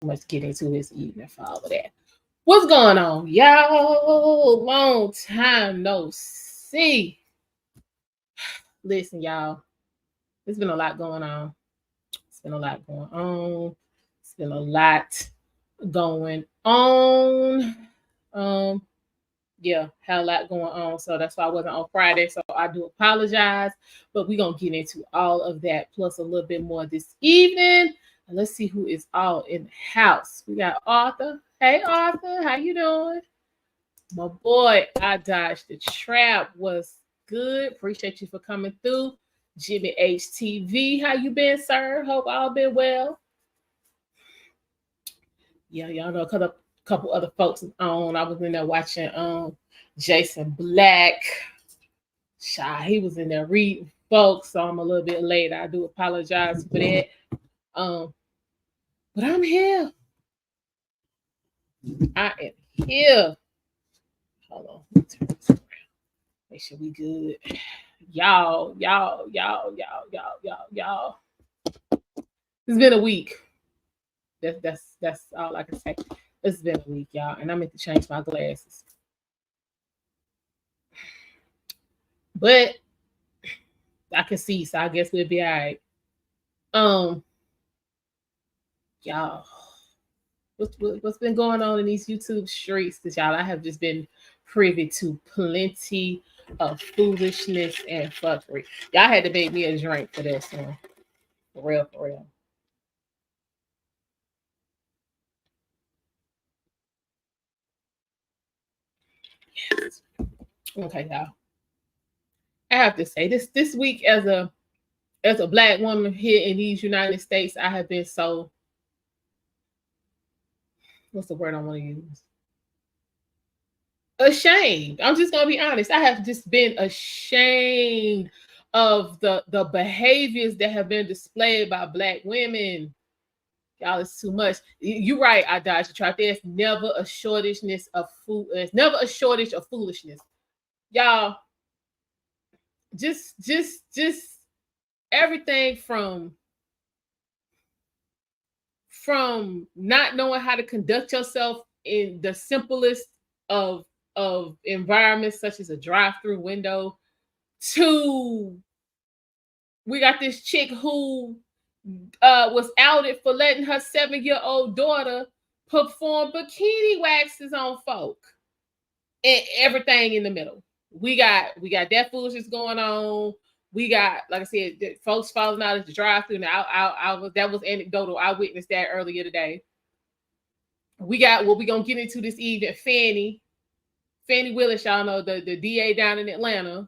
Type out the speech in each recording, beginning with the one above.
much to get into this evening for all of that. What's going on, y'all? Long time no see. Listen, y'all. There's been a lot going on. It's been a lot going on. It's been a lot going on. Yeah, had a lot going on. So that's why I wasn't on Friday. So I do apologize. But we're going to get into all of that plus a little bit more this evening. And let's see who is all in the house. We got Arthur. Hey, Arthur. How you doing? My boy, I dodged the trap. Was good. Appreciate you for coming through. Jimmy HTV. How you been, sir? Hope all been well. Yeah, y'all know a couple other folks on. I was in there watching Jason Black. He was in there reading folks, so I'm a little bit late. I do apologize for that. But I'm here. I am here. Hold on. Let me turn this around. Make sure we good. Y'all. It's been a week. That's all I can say. It's been a week, y'all, and I meant to change my glasses. But I can see, so I guess we'll be all right. Y'all, what's been going on in these YouTube streets? Because y'all, I have just been privy to plenty of foolishness and fuckery. Y'all had to make me a drink for this one. For real. Yes. Okay, y'all. I have to say this week as a Black woman here in these United States, I have been so, what's the word I want to use? Ashamed. I'm just gonna be honest. I have just been ashamed of the behaviors that have been displayed by Black women. Y'all, it's too much. You're right. I dodged the trap. There's never a shortage of foolishness. Y'all, just everything from not knowing how to conduct yourself in the simplest of environments, such as a drive-through window, to we got this chick who was outed for letting her 7-year-old daughter perform bikini waxes on folk, and everything in the middle. We got that foolishness going on. We got, like I said, folks falling out of the drive-thru. That was anecdotal. I witnessed that earlier today. We got what we're gonna get into this evening. Fani Willis, y'all know the DA down in Atlanta,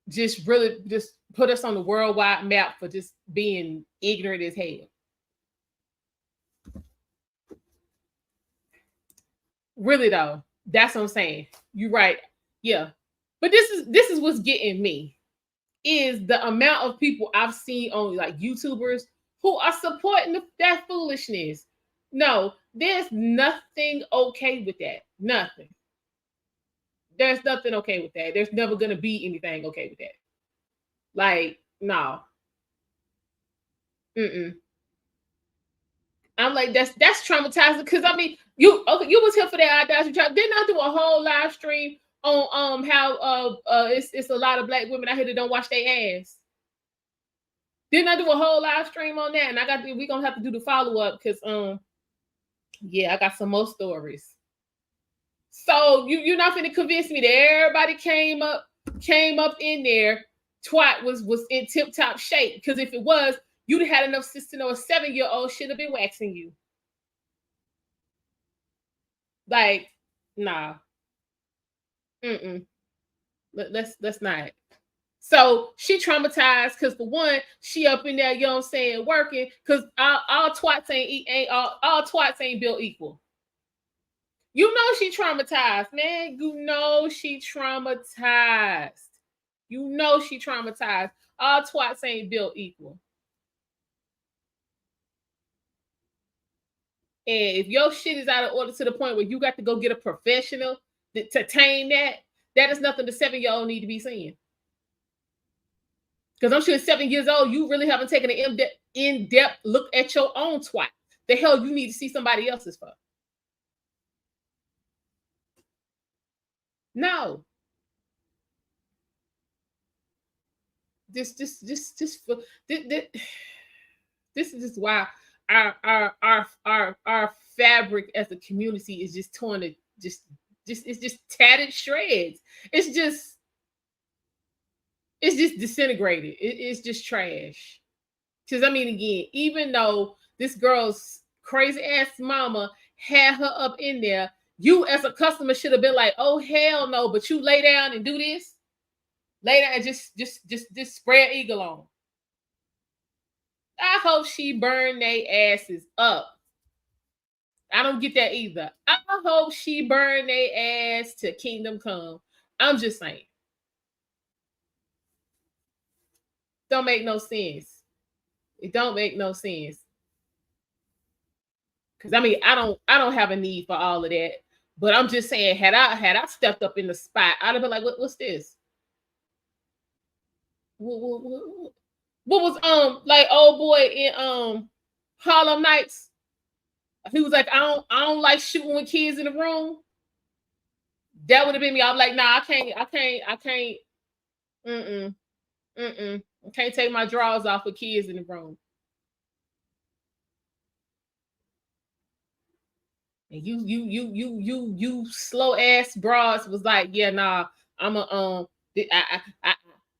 just put us on the worldwide map for just being ignorant as hell. Really though, that's what I'm saying. You're right. Yeah. But this is what's getting me, is the amount of people I've seen on like YouTubers who are supporting that foolishness. No, there's nothing okay with that. Nothing. There's nothing okay with that. There's never going to be anything okay with that. Like, no. I'm like, that's traumatizing, because I mean, you was here for that audacity trial. Didn't I do a whole live stream on how it's a lot of Black women out here that don't wash their ass? Didn't I do a whole live stream on that? And we're gonna have to do the follow-up, because yeah, I got some more stories. So you're not gonna convince me that everybody came up in there, twat was in tip-top shape, because if it was, you'd have had enough sense to know a 7-year-old should have been waxing you. Like, nah. Let's not. So she traumatized because, for one, she up in there, you know what I'm saying, working, because all twats ain't built equal. You know she traumatized, man. You know she traumatized. All twats ain't built equal. And if your shit is out of order to the point where you got to go get a professional to tame that is nothing the 7-year-old need to be seeing. Because I'm sure at 7 years old, you really haven't taken an in-depth look at your own twat. the hell you need to see somebody else's for? No. This is just why our fabric as a community is just torn to it's just tattered shreds. It's just disintegrated. It's just trash. Because I mean, again, even though this girl's crazy ass mama had her up in there, you as a customer should have been like, oh hell no, but you lay down and do this. Lay down and just spread eagle on. I hope she burned their asses up. I don't get that either. I hope she burned their ass to kingdom come. I'm just saying. Don't make no sense. It don't make no sense. Cause I mean, I don't have a need for all of that. But I'm just saying, had I stepped up in the spot, I'd have been like, what's this? What was like old boy in Harlem Nights? He was like, I don't like shooting with kids in the room. That would have been me. I'm like, nah, I can't. I can't take my drawers off with kids in the room. And you slow ass broads was like, yeah, nah, I'm a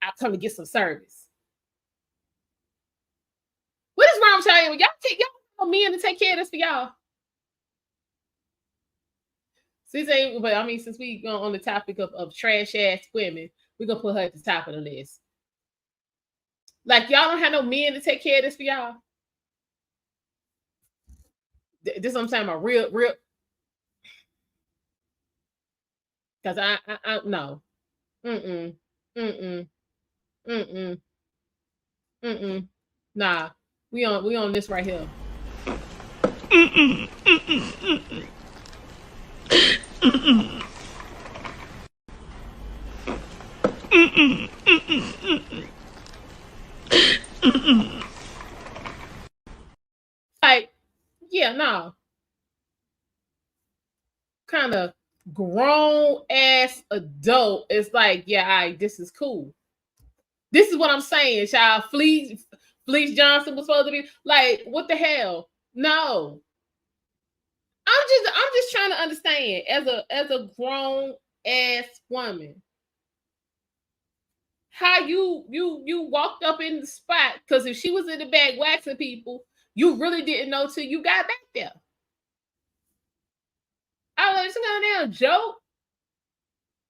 I come to get some service. What is wrong with y'all? Y'all men to take care of this for y'all. But I mean, since we go on the topic of trash ass women, we're gonna put her at the top of the list. Like, y'all don't have no men to take care of this for y'all. This is what I'm saying about real. Because I no. Nah, we on this right here. Like, yeah, no. Kind of grown ass adult. It's like, yeah, this is cool. This is what I'm saying, child. Fleece Johnson was supposed to be like, what the hell? No. I'm just trying to understand as a grown ass woman, how you walked up in the spot, because if she was in the back waxing people, you really didn't know till you got back there. I was like, some kind of damn joke.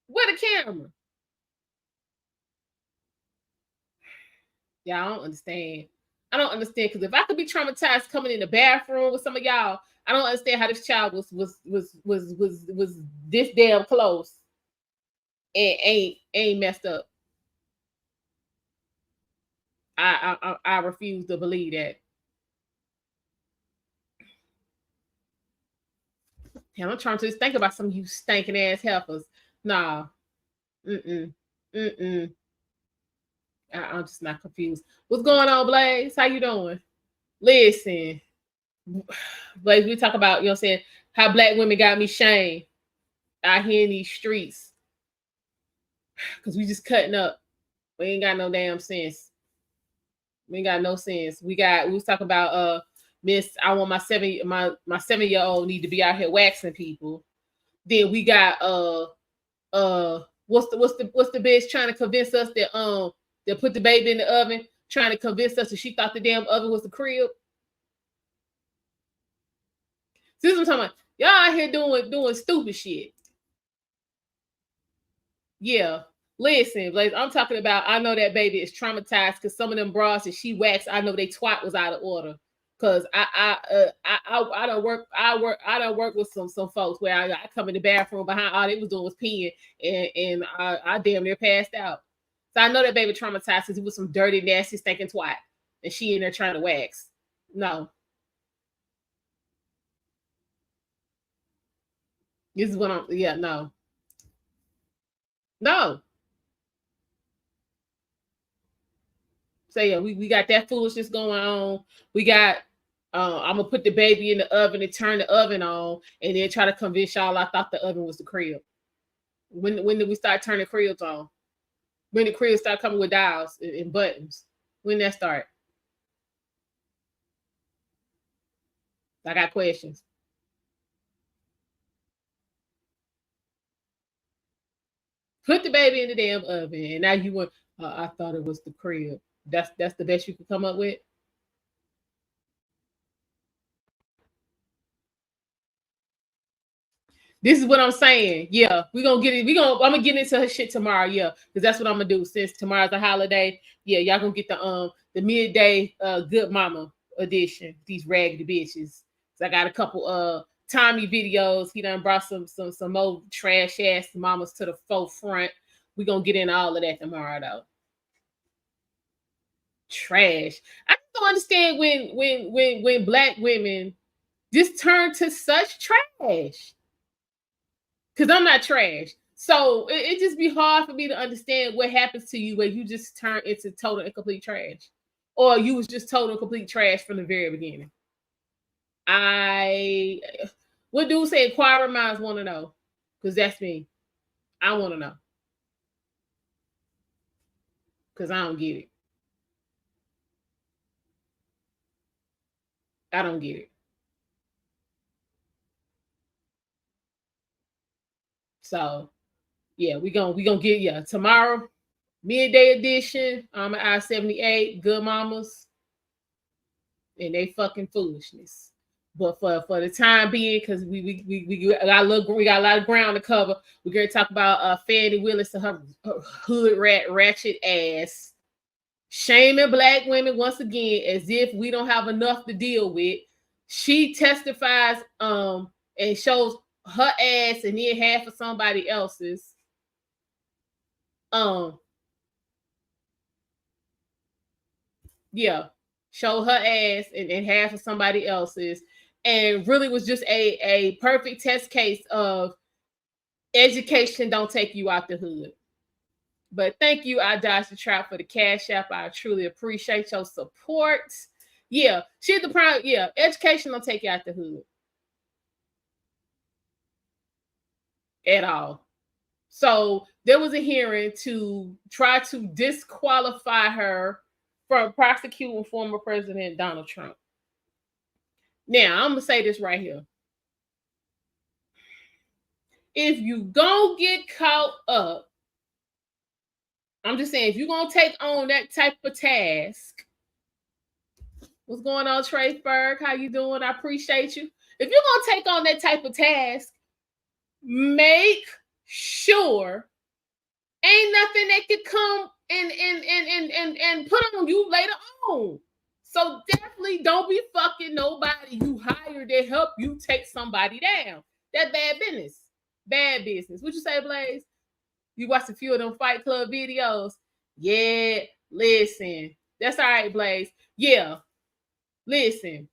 Where the camera? Yeah, I don't understand. I don't understand, because if I could be traumatized coming in the bathroom with some of y'all, I don't understand how this child was this damn close and ain't messed up. I refuse to believe that. And I'm trying to think about some of you stinking ass heifers. Nah. I'm just not confused. What's going on, Blaze? How you doing? Listen, Blaze, we talk about, you know what I'm saying, how black women got me shamed out here in these streets. Because we just cutting up. We ain't got no damn sense. We ain't got no sense. We was talking about Miss, I want my 7-year-old need to be out here waxing people. Then we got what's the bitch trying to convince us that they put the baby in the oven, trying to convince us that she thought the damn oven was the crib. This is what I'm talking about. Y'all out here doing stupid shit. Yeah. Listen, Blaze, I'm talking about, I know that baby is traumatized because some of them bras that she waxed, I know they twat was out of order. Cause I don't work with some folks where I come in the bathroom behind, all they was doing was peeing, and I damn near passed out. So I know that baby traumatized because he was some dirty, nasty, stinking twat, and she in there trying to wax. No. This is what I'm, yeah, no. No. So yeah, we got that foolishness going on. We got I'm gonna put the baby in the oven and turn the oven on, and then try to convince y'all I thought the oven was the crib. When did we start turning cribs on? When the cribs start coming with dials and buttons? When that start? I got questions. Put the baby in the damn oven, and now you want. I thought it was the crib. That's the best you could come up with. This is what I'm saying. Yeah, we're gonna get it. I'm gonna get into her shit tomorrow. Yeah, because that's what I'm gonna do. Since tomorrow's a holiday, yeah, y'all gonna get the midday good mama edition. These raggedy bitches. So I got a couple Tommy videos. He done brought some more trash ass mamas to the forefront. We're gonna get into all of that tomorrow though. Trash. I don't understand when black women just turn to such trash. Because I'm not trash. So it just be hard for me to understand what happens to you when you just turn into total and complete trash. Or you was just total and complete trash from the very beginning. What dude say inquiring minds want to know? Because that's me. I want to know. Because I don't get it. I don't get it. So yeah, we gonna get tomorrow, midday edition. I'm at I-78, good mamas, and they fucking foolishness. But for the time being, because we got a lot of ground to cover. We're gonna talk about Fani Willis and her hood ratchet ass shaming black women once again, as if we don't have enough to deal with. She testifies and shows her ass and then half of somebody else's. Yeah, show her ass and half of somebody else's, and really was just a perfect test case of education don't take you out the hood. But thank you, I Dodged the Trap, for the cash app. I truly appreciate your support. Yeah, she's the prime. Yeah, education don't take you out the hood at all. So there was a hearing to try to disqualify her from prosecuting former President Donald Trump. Now, I'm going to say this right here. If you gonna get caught up, I'm just saying, if you're going to take on that type of task, what's going on, Trey Berg? How you doing? I appreciate you. If you're going to take on that type of task, make sure ain't nothing that could come and put on you later on. So definitely don't be fucking nobody you hired to help you take somebody down. That's bad business. Bad business. What you say, Blaze? You watched a few of them Fight Club videos? Yeah, listen. That's all right, Blaze. Yeah, listen.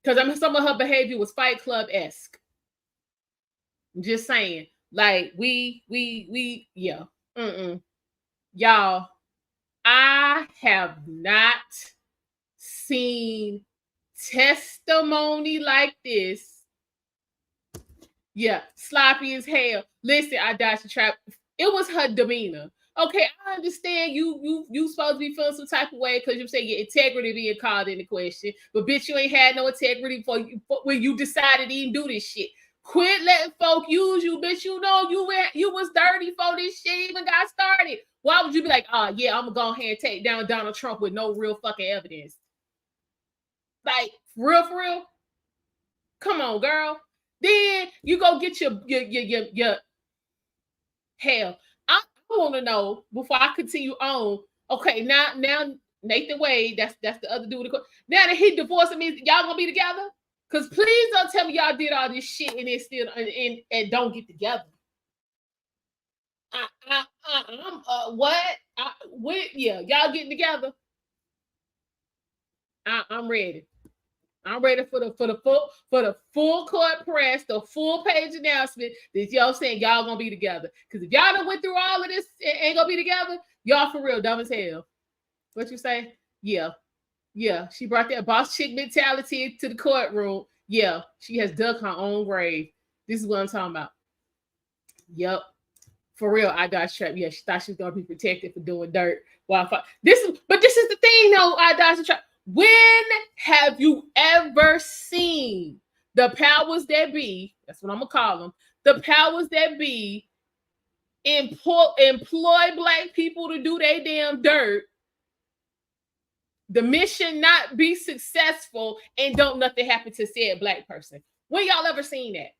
Because some of her behavior was Fight Club-esque. I'm just saying. Like, yeah. Y'all, I have not seen testimony like this. Yeah, sloppy as hell. Listen, I Dodged the Trap. It was her demeanor. Okay, I understand you supposed to be feeling some type of way because you say your integrity being called into question. But bitch, you ain't had no integrity when you decided to even do this shit. Quit letting folk use you, bitch. You know you was dirty before this shit even got started. Why would you be like, oh yeah, I'm gonna go ahead and take down Donald Trump with no real fucking evidence? Like, for real? Come on, girl. Then you go get your hell. I want to know before I continue on. Okay, now Nathan Wade, that's the other dude. Now that he divorced me, y'all gonna be together? Cause please don't tell me y'all did all this shit and then still and don't get together. Yeah, y'all getting together? I'm ready. I'm ready for the full court press, the full page announcement that y'all saying y'all gonna be together. Because if y'all done went through all of this and ain't gonna be together, y'all for real dumb as hell. What you say? Yeah. Yeah, she brought that boss chick mentality to the courtroom. Yeah, she has dug her own grave. This is what I'm talking about. Yep. For real, I got trapped. Yeah, she thought she was gonna be protected for doing dirt. This is the thing, though. I dodged trap. When have you ever seen the powers that be? That's what I'm gonna call them. The powers that be employ black people to do their damn dirt. The mission not be successful, and don't nothing happen to said black person. When y'all ever seen that?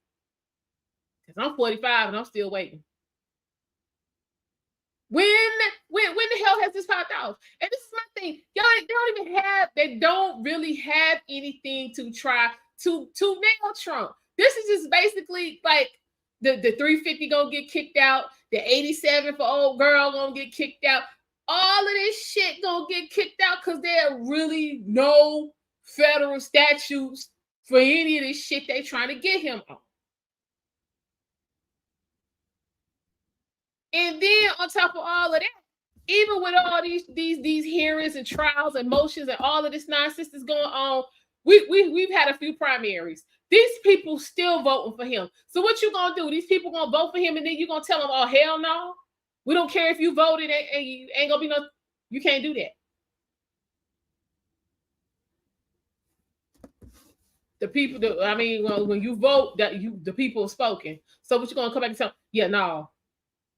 Because I'm 45 and I'm still waiting. When the hell has this popped off? And this is my thing. They don't really have anything to try to nail Trump. This is just basically like the 350 gonna get kicked out, the 87 for old girl gonna get kicked out. All of this shit gonna get kicked out because there are really no federal statutes for any of this shit they trying to get him on. And then on top of all of that, even with all these hearings and trials and motions and all of this nonsense that's going on, we've had a few primaries. These people still voting for him. So what you gonna do? These people gonna vote for him, and then you gonna tell them, "Oh hell no, we don't care if you voted, and you ain't gonna be no." You can't do that. The people, when you vote, the people have spoken. So what you gonna come back and tell? Yeah, no.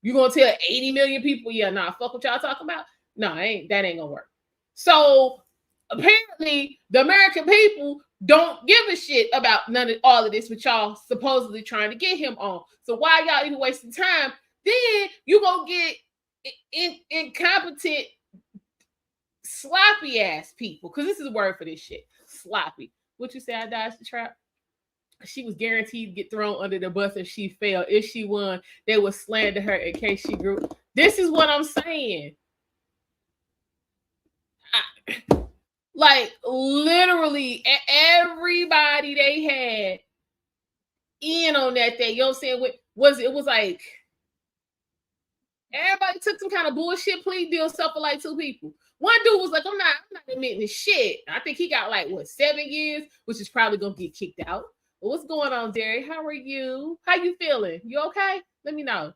You gonna tell 80 million people, yeah, nah, fuck what y'all talking about? No, that ain't gonna work. So apparently the American people don't give a shit about all of this, which y'all supposedly trying to get him on. So why y'all even wasting time? Then you gonna get incompetent, sloppy ass people, because this is a word for this shit. Sloppy. What you say? I dodged the trap? She was guaranteed to get thrown under the bus if she failed. If she won, they would slander her in case she grew. This is what I'm saying. Like literally everybody they had in on that day. You know what I'm saying? It was like everybody took some kind of bullshit plea deal stuff for like 2 people. One dude was like, I'm not admitting this shit. I think he got like 7 years, which is probably gonna get kicked out. What's going on, Derek? How are you? How you feeling? You okay? Let me know.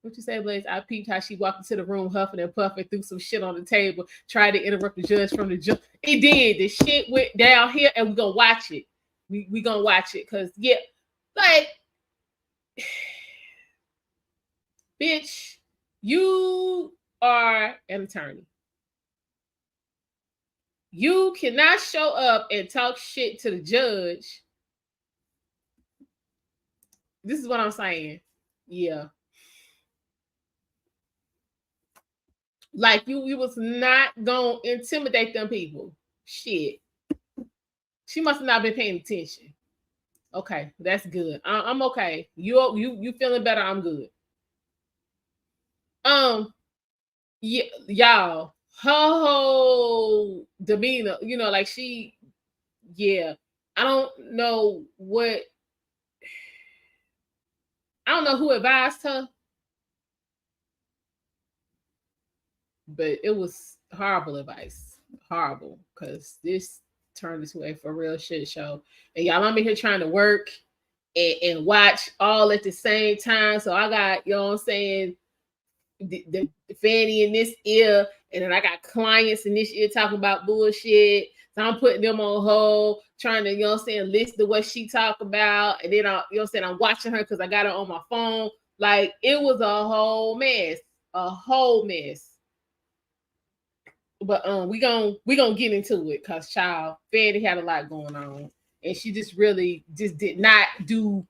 What you say, Blaze? I peeped how she walked into the room huffing and puffing, threw some shit on the table, tried to interrupt the judge from the judge. It did. The shit went down here, and we're gonna watch it. We gonna watch it because yeah, like bitch, you are an attorney. You cannot show up and talk shit to the judge. This is what I'm saying. Yeah. Like you was not gonna intimidate them people. Shit. She must have not been paying attention. Okay, that's good. I'm okay. You feeling better? I'm good. Yeah, y'all. Her whole demeanor, like she, yeah. I don't know who advised her, but it was horrible advice. Horrible, because this turned into a for real shit show. And y'all, I'm in here trying to work and watch all at the same time. So I got, you know what I'm saying, the Fanny in this ear, and then I got clients in this ear talking about bullshit. So I'm putting them on hold, trying to, you know what I'm saying, listen to what she talk about. And then you know what I'm saying, I'm watching her because I got her on my phone. Like it was a whole mess. A whole mess. But we gonna get into it because child, Fanny had a lot going on. And she just did not do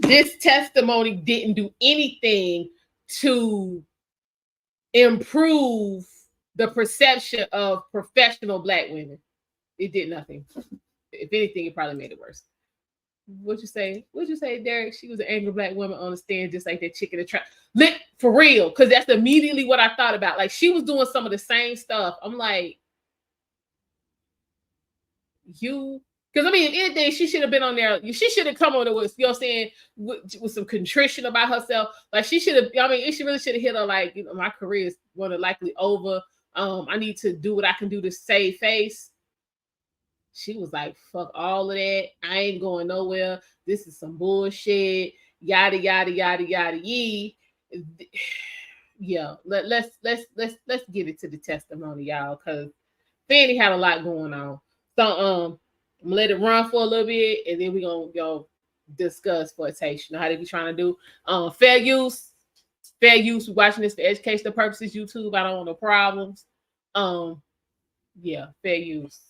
this testimony didn't do anything to improve the perception of professional Black women. It did nothing. If anything, it probably made it worse. What'd you say, Derek? She was an angry Black woman on the stand, just like that chick in the trap. For real, because that's immediately what I thought about. Like she was doing some of the same stuff. I'm like, because I mean, if anything, she should have been on there. She should have come on there with, you know what I'm saying, with some contrition about herself. Like she should have, it really should have hit her like, my career is more than likely over. I need to do what I can do to save face. She was like, fuck all of that. I ain't going nowhere. This is some bullshit. Yada yada yada yada yee. Yeah, let's get it to the testimony, y'all, because Fani had a lot going on. So I'm gonna let it run for a little bit, and then we're gonna go discuss flirtation. How they be trying to do fair use. Fair use. We're watching this for educational purposes. YouTube, I don't want no problems. Yeah, fair use.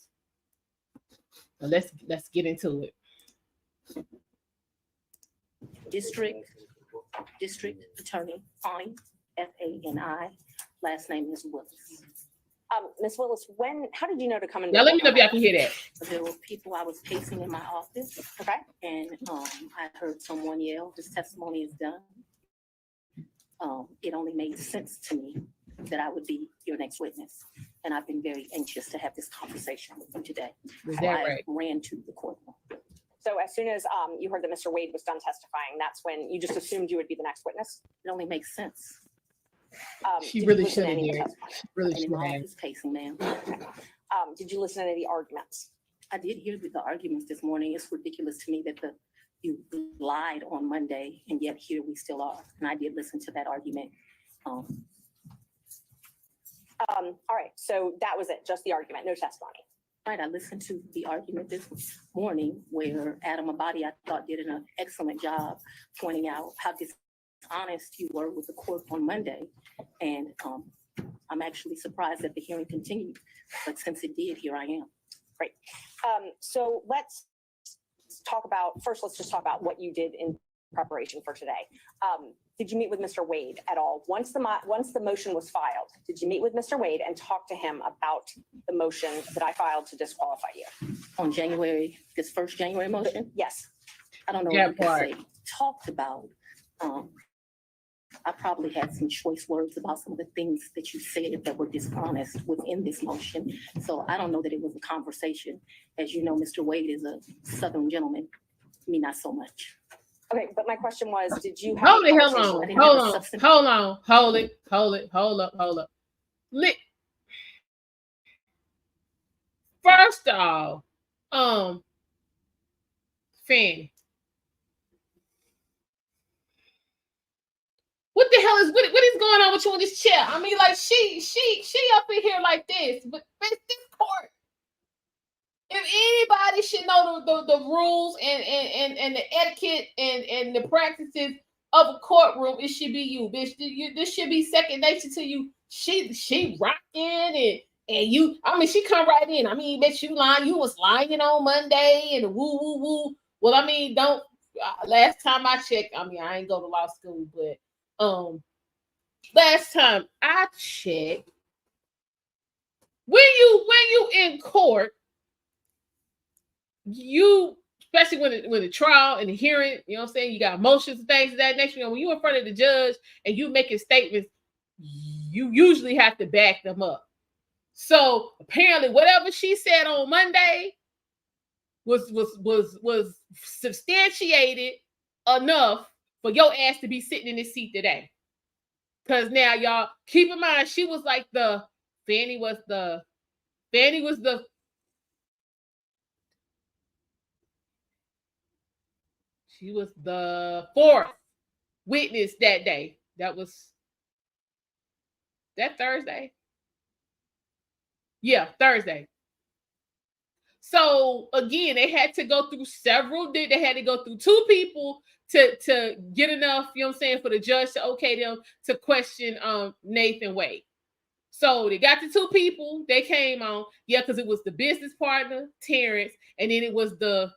Now let's get into it. District Attorney Fani, Fani. Last name is Willis. Ms. Willis, how did you know to come in? Now let me know if y'all can hear that. There were people I was pacing in my office. Okay. And I heard someone yell, "This testimony is done." It only made sense to me that I would be your next witness. And I've been very anxious to have this conversation with you today. Is So that I right? ran to the courtroom. So as soon as you heard that Mr. Wade was done testifying, that's when you just assumed you would be the next witness? It only makes sense. She Did you really listen should to have any of the did. testimony? Really And in should my have. office pacing, ma'am. Did you listen to any of the arguments? I did hear the arguments this morning. It's ridiculous to me that you lied on Monday, and yet here we still are. And I did listen to that argument. All right, so that was it, just the argument, no testimony. Right, I listened to the argument this morning where Adam Abadi, I thought, did an excellent job pointing out how dishonest you were with the court on Monday. And I'm actually surprised that the hearing continued, but since it did, here I am. Great. So let's just talk about what you did in preparation for today. Did you meet with Mr. Wade at all? Once the motion was filed, did you meet with Mr. Wade and talk to him about the motion that I filed to disqualify you? On this first January motion? Yes. I don't know That what you part. could say. Talked about, I probably had some choice words about some of the things that you said that were dishonest within this motion. So I don't know that it was a conversation. As you know, Mr. Wade is a Southern gentleman. Me, not so much. Okay, but my question was, did you have Hold a it, conversation hold with him? on. First off, Fani, what the hell what is going on with you in this chair? I mean, like she up in here like this, but it's this court. If anybody should know the rules and the etiquette and the practices of a courtroom, it should be you, bitch. This should be second nature to you. She rocking and you. I mean, she come right in. I mean, bitch, you lying. You was lying on Monday and woo woo woo. Well, I mean, don't. Last time I checked, I mean, I ain't go to law school, but last time I checked, when you in court. You, especially when the trial and the hearing, you know what I'm saying, you got motions and things of that nature. You know, when you're in front of the judge and you making statements, you usually have to back them up. So apparently, whatever she said on Monday was substantiated enough for your ass to be sitting in this seat today. Because now, y'all, keep in mind, she was like Fani was the She was the fourth witness that day. That was that Thursday. Yeah, Thursday. So again, they had to go through they had to go through two people to get enough, you know what I'm saying, for the judge to okay them to question Nathan Wade. So they got the two people, they came on, because it was the business partner, Terrence, and then it was the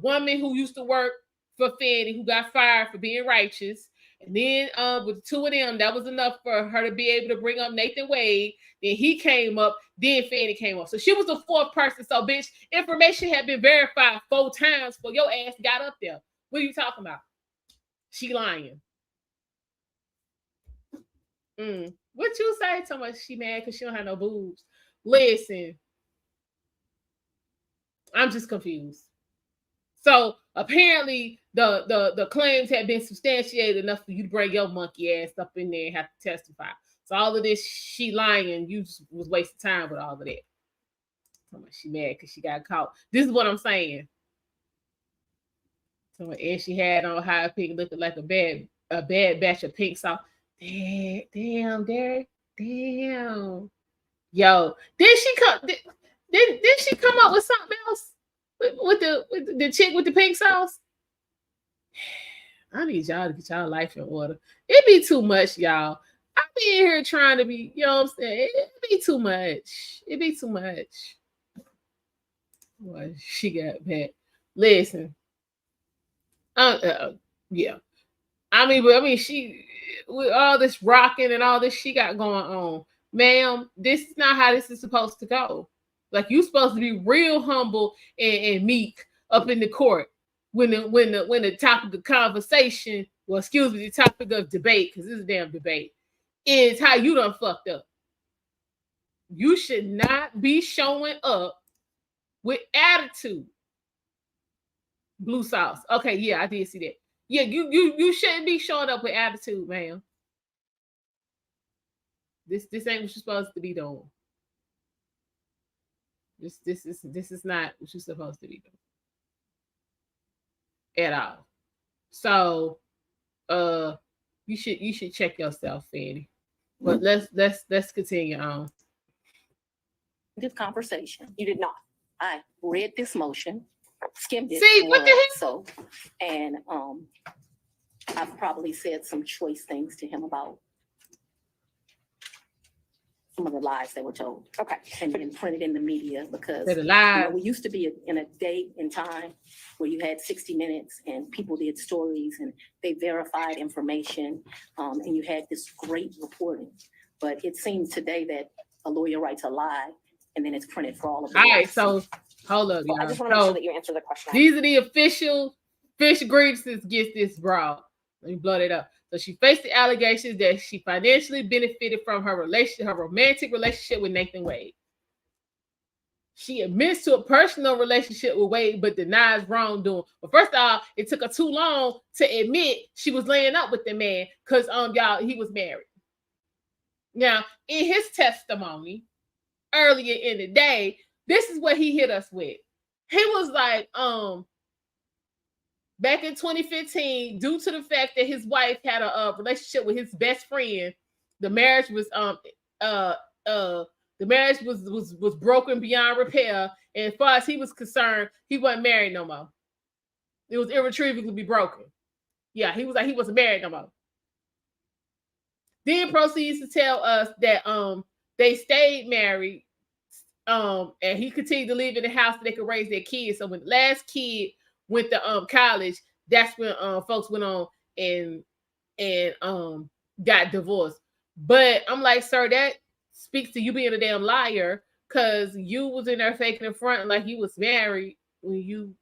woman who used to work for Fani who got fired for being righteous. And then with the two of them, that was enough for her to be able to bring up Nathan Wade. Then he came up, then Fani came up. So she was the fourth person. So bitch, information had been verified 4 times before your ass got up there. What are you talking about? She lying. What you say so much she mad because she don't have no boobs? Listen. I'm just confused. So apparently the claims had been substantiated enough for you to bring your monkey ass up in there and have to testify. So all of this, she lying, you just was wasting time with all of that. She mad because she got caught. This is what I'm saying. So and she had on high pink, looking like a bad batch of pink sauce. Damn, Derek. Damn. Yo, did she come up with something else with the chick with the pink sauce? I need y'all to get y'all life in order. It be too much, y'all. I be here trying to be, you know what I'm saying? It be too much. It be too much. Well, she got bad. Listen. Yeah. I mean, she with all this rocking and all this she got going on, ma'am. This is not how this is supposed to go. Like, you supposed to be real humble and meek up in the court when the topic of conversation, well, excuse me, the topic of debate, because this is a damn debate, is how you done fucked up. You should not be showing up with attitude. Blue sauce. Okay, yeah, I did see that. Yeah, you shouldn't be showing up with attitude, ma'am. This ain't what you're supposed to be doing. This is not what you're supposed to be doing at all. So you should check yourself, Fanny. But let's continue on. This conversation. You did not. I read this motion, skimmed it. See, what the heck? So, and I've probably said some choice things to him about some of the lies that were told. Okay. And printed in the media, because we used to be in a day and time where you had 60 Minutes and people did stories and they verified information, and you had this great reporting. But it seems today that a lawyer writes a lie and then it's printed for all of us. All right, so hold up, y'all. I just want to make sure that you answer the question. These are the official fish grievances against this broad. Let me blow that up. So she faced the allegations that she financially benefited from her romantic relationship with Nathan Wade. She admits to a personal relationship with Wade, but denies wrongdoing. But first of all, it took her too long to admit she was laying up with the man because y'all, he was married. Now, in his testimony earlier in the day, this is what he hit us with. He was like, back in 2015, due to the fact that his wife had a relationship with his best friend, the marriage was broken beyond repair. And as far as he was concerned, he wasn't married no more. It was irretrievably broken. Yeah, he wasn't married no more. Then proceeds to tell us that they stayed married, and he continued to live in the house so they could raise their kids. So when the last kid went to college, that's when folks went on and got divorced. But I'm like, sir, that speaks to you being a damn liar, because you was in there faking in front like you was married when you,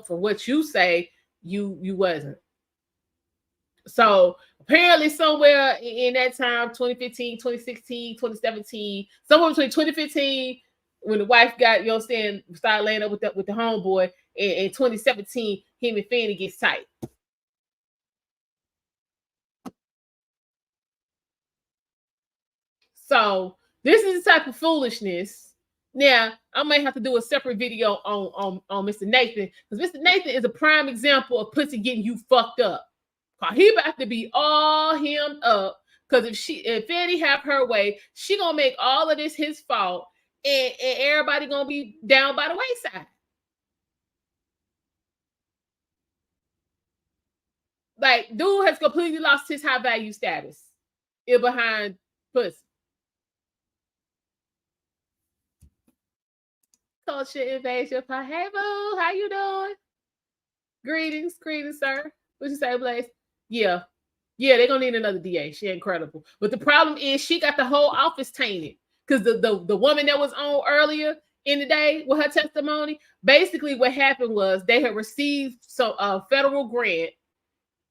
for what you say, you wasn't. So apparently somewhere in that time, 2015, 2016, 2017, somewhere between 2015, when the wife got, started laying up with the homeboy, in 2017, him and Fanny gets tight. So this is the type of foolishness. Now, I might have to do a separate video on Mr. Nathan, because Mr. Nathan is a prime example of pussy getting you fucked up. He about to be all hemmed up, because if Fanny have her way, she gonna make all of this his fault, and everybody gonna be down by the wayside. Like, dude has completely lost his high value status. It behind pussy. Culture invasion. Hey boo, how you doing? Greetings, sir. What you say, Blaze? Yeah, they're gonna need another DA. She's incredible. But the problem is she got the whole office tainted, because the woman that was on earlier in the day with her testimony, basically what happened was they had received some federal grant,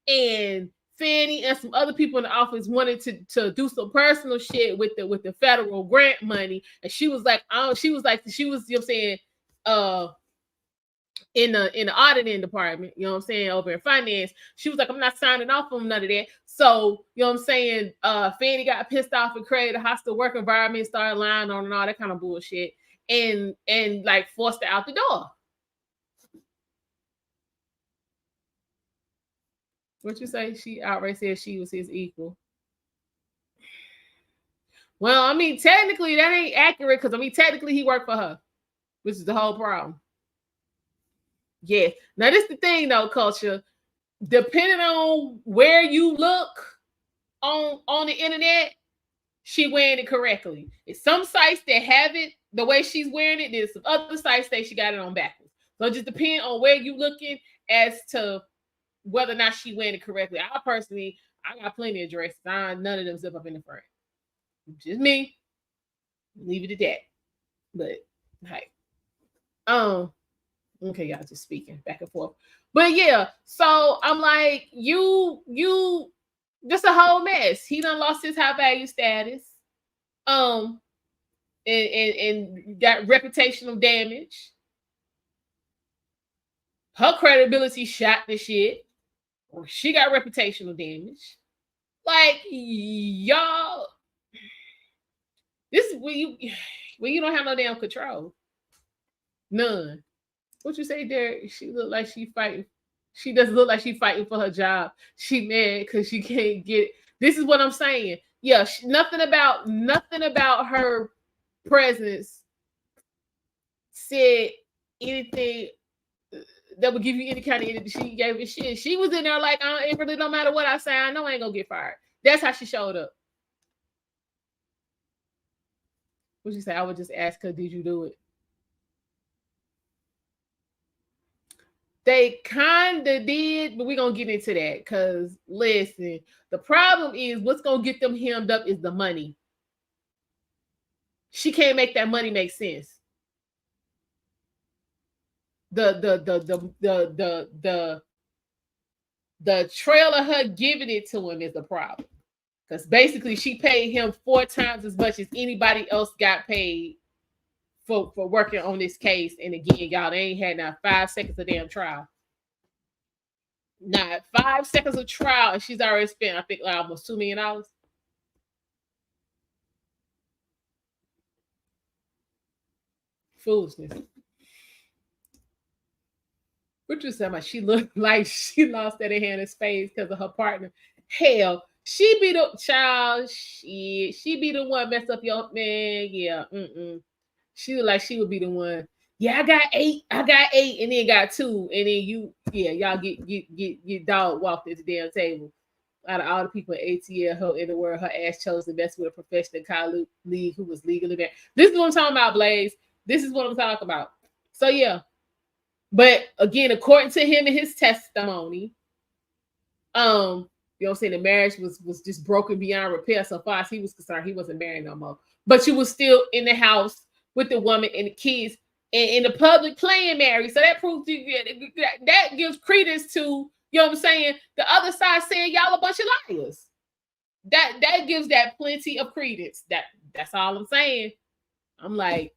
and Fanny and some other people in the office wanted to do some personal shit with the federal grant money, and she was like, you know what I'm saying, in the auditing department, you know what I'm saying, over in finance. She was like, I'm not signing off on none of that. So, you know what I'm saying, Fani got pissed off and created a hostile work environment, started lying on and all that kind of bullshit, and like forced her out the door. What you say? She outright said she was his equal. Well, I mean, technically that ain't accurate, because I mean, technically he worked for her, which is the whole problem. Yeah. Now, this is the thing though, culture. Depending on where you look on the internet, she wearing it correctly. It's some sites that have it the way she's wearing it. There's some other sites that she got it on backwards. So it just depends on where you looking as to whether or not she wearing it correctly. I got plenty of dresses. None of them zip up in the front. Just me. Leave it at that. But hey. Okay, y'all just speaking back and forth. But yeah, so I'm like, you just a whole mess. He done lost his high value status. And got reputational damage. Her credibility shot the shit. Or she got reputational damage. Like, y'all, this is when you don't have no damn control. None. What you say, Derek? She look like she fighting. She doesn't look like she fighting for her job. She mad because she can't get it. This is what I'm saying. Yeah, nothing about her presence said anything that would give you any kind of energy. She gave a shit. She was in there like, it really don't matter what I say. I know I ain't gonna get fired. That's how she showed up. What you say? I would just ask her, did you do it? They kind of did, but we're going to get into that because, listen, the problem is what's going to get them hemmed up is the money. She can't make that money make sense. The trail of her giving it to him is the problem. Because basically she paid him 4 times as much as anybody else got paid for working on this case. And again, y'all, they ain't had not 5 seconds of damn trial. Not 5 seconds of trial, and she's already spent, I think, like almost $2 million. Foolishness. What you say about she looked like she lost that in Hannah's face because of her partner? Hell, she be the child. She be the one messed up your man. Yeah. She look like she would be the one. Yeah, I got 8, and then got 2, and then y'all get dog walked at the damn table. Out of all the people at ATL her in the world, her ass chose to mess with a professional colleague who was legally married. This is what I'm talking about, Blaze. This is what I'm talking about. So yeah, but again, according to him and his testimony, you know what I'm saying, the marriage was just broken beyond repair. So far as he was concerned, he wasn't married no more. But you was still in the house with the woman and the kids, and in the public playing married. So that proves that gives credence to, you know what I'm saying, the other side saying y'all a bunch of liars. That gives that plenty of credence. That's all I'm saying. I'm like,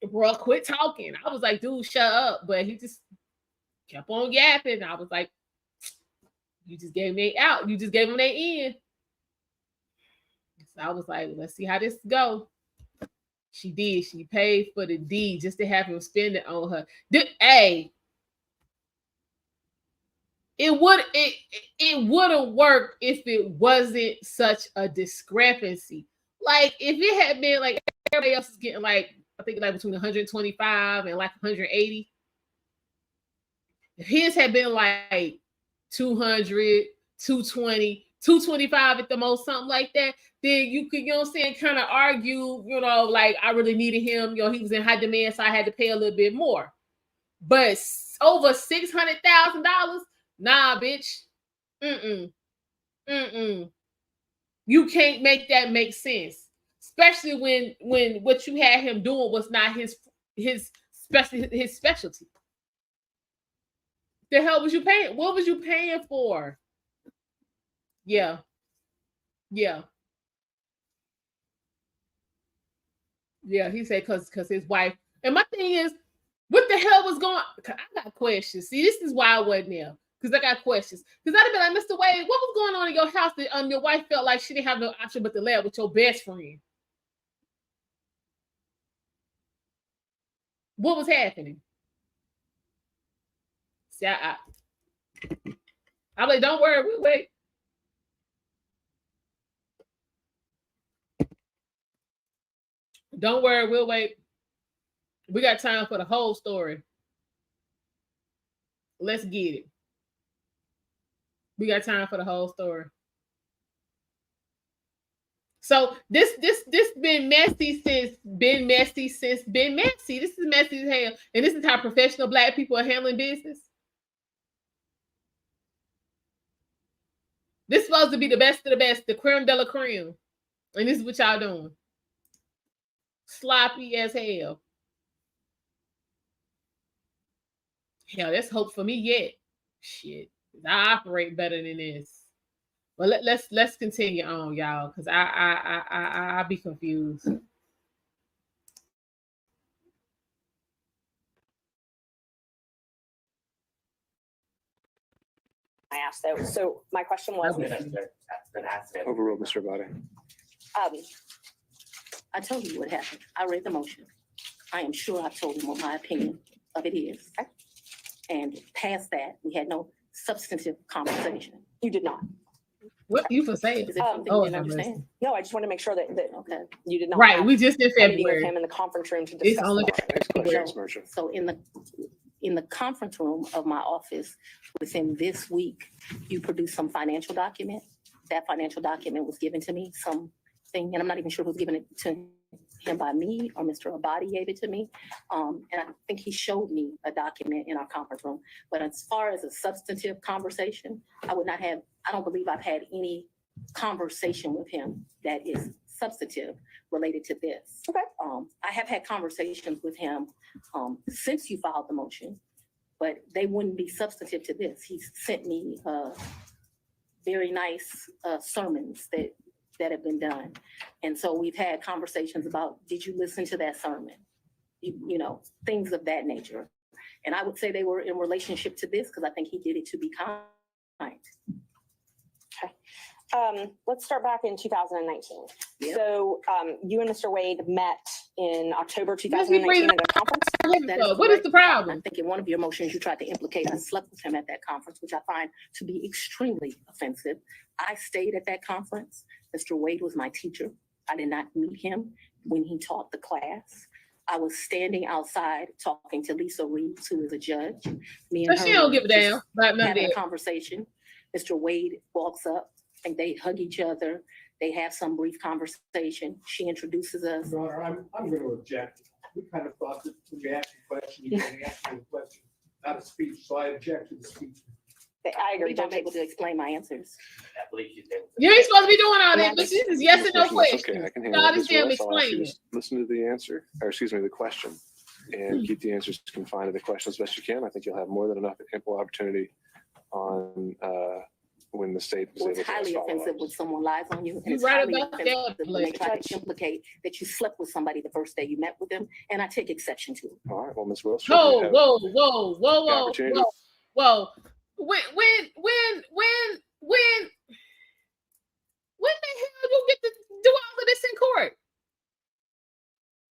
bro, quit talking. I was like, dude, shut up. But he just kept on yapping. I was like, you just gave me out. You just gave them their in. So I was like, let's see how this go. She did. She paid for the deed just to have him spend it on her. Hey, it would have worked if it wasn't such a discrepancy. Like if it had been like everybody else is getting like, I think like between 125 and like 180. If his had been like 200, 220, 225 at the most, something like that, then you could, you know what I'm saying, kind of argue, you know, like I really needed him, you know, he was in high demand, so I had to pay a little bit more. But over $600,000, nah, bitch. You can't make that make sense, especially when what you had him doing was not his specialty. The hell was you paying? What was you paying for? Yeah. He said because his wife. And my thing is, What the hell was going on? I got questions. See, this is why I wasn't there. Because I got questions. Because I'd have been like, Mr. Wade, what was going on in your house that your wife felt like she didn't have no option but to lay up with your best friend? What was happening? See, I'm like, don't worry, we'll wait. Don't worry, we'll wait. We got time for the whole story. Let's get it. We got time for the whole story. So this been messy since been messy. This is messy as hell. And this is how professional Black people are handling business. This is supposed to be the best of the best, the creme de la creme. And this is what y'all doing. Sloppy as hell. Hell, that's hope for me yet. Shit. I operate better than this. Well, let's continue on, y'all, because I'll be confused. I asked though. So my question was, Overruled, Mr. Abadi. I told you what happened. I read the motion. I am sure I told him what my opinion of it is. And past that, we had no substantive conversation. you did not. What you for saying? Is it something Oh, you didn't understand? No, I just want to make sure that Okay. you did not. Right, have we just in a meeting with February. him in the conference room to It's discuss. only the Next question, Marcia. So in the conference room of my office, within this week, you produced some financial document. That financial document was given to me, something, and I'm not even sure who's given it to him by me or Mr. Abadi gave it to me. And I think he showed me a document in our conference room. But as far as a substantive conversation, I don't believe I've had any conversation with him that is substantive related to this. Okay. I have had conversations with him since you filed the motion, but they wouldn't be substantive to this. He sent me very nice sermons that have been done. And so we've had conversations about, did you listen to that sermon? You know, things of that nature. And I would say they were in relationship to this because I think he did it to be kind. Let's start back in 2019. Yeah. So you and Mr. Wade met in October 2019 at a conference. That is What is correct. the problem? I think in one of your motions, you tried to implicate I slept with him at that conference, which I find to be extremely offensive. I stayed at that conference. Mr. Wade was my teacher. I did not meet him when he taught the class. I was standing outside talking to Lisa Reeves, who is a judge. Me and So her she don't were give a just damn about none of having a that. conversation. Mr. Wade walks up and they hug each other. They have some brief conversation. She introduces us. Your Honor, I'm going to object. We kind of thought that when you asked a question, you can answer the question, not a speech, so I object to the speech. I I agree. believe I'm able to explain my answers. You ain't supposed to be doing all that, but this is yes or no That's question. okay, I can Y'all handle it. Ms. understand? Willis, I'll ask you Explain to listen to the answer, or excuse me, the question, and keep the answers confined to the question as best you can. I think you'll have more than enough ample opportunity on when the state is Well, able it's to highly ask offensive when follow-ups. someone lies on you. And You it's right highly about offensive that, when they try Judge. to implicate that you slept with somebody the first day you met with them, and I take exception to it. All right, well, Ms. Willis. Whoa, you have whoa, whoa, the whoa, whoa, opportunity. whoa. When the hell you get to do all of this in court?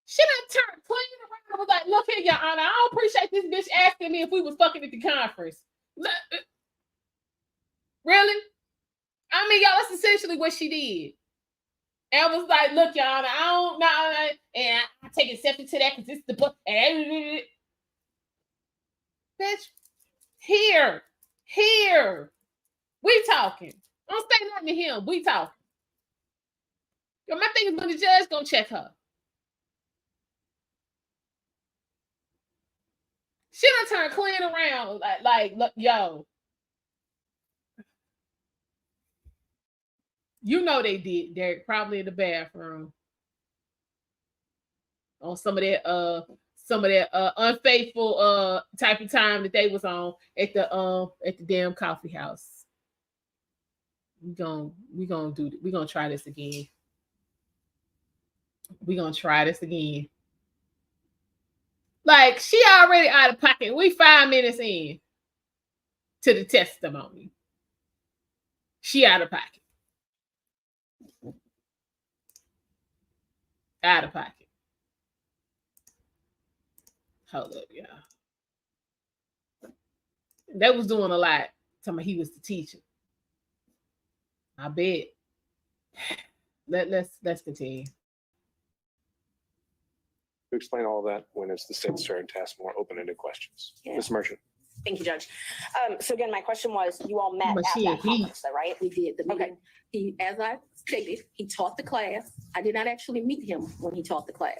She done turned clean around and was like, look here, Your Honor, I don't appreciate this bitch asking me if we was fucking at the conference. Really? I mean, y'all, that's essentially what she did. And I was like, look, Your Honor, I don't know, and I take exception to that because it's the book. Bitch, here, we talking. Don't say nothing to him. We talking. Yo, my thing is when the judge gonna check her. She done turned clean around. Like, look, yo. You know they did, Derek, probably in the bathroom. On some of that unfaithful type of time that they was on at the damn coffee house. We gonna try this again. We're gonna try this again. Like, she already out of pocket. We 5 minutes in to the testimony. She out of pocket. Out of pocket. Hold up, y'all. That was doing a lot. Talking about he was the teacher. I bet. Let's continue. To explain all that when it's the state's turn to ask more open-ended questions. Yeah. Ms. Merchant. Thank you, Judge. So again, my question was, you all met But at she that a he. conference, though, right? We did the Okay. meeting. He, as I stated, he taught the class. I did not actually meet him when he taught the class.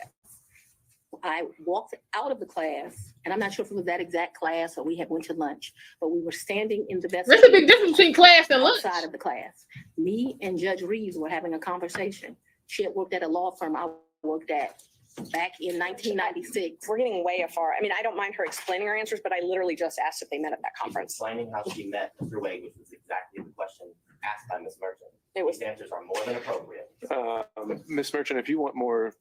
I walked out of the class, and I'm not sure if it was that exact class or we had went to lunch, but we were standing in the vestibule. There's a big difference between class and lunch. Outside of the class. Me and Judge Reeves were having a conversation. She had worked at a law firm I worked at back in 1996. We're getting way afar. I mean, I don't mind her explaining her answers, but I literally just asked if they met at that She's conference. explaining how she met Mr. Wade, which was exactly the question asked by Ms. Merchant. It was These answers are more than appropriate. Ms. Merchant, if you want more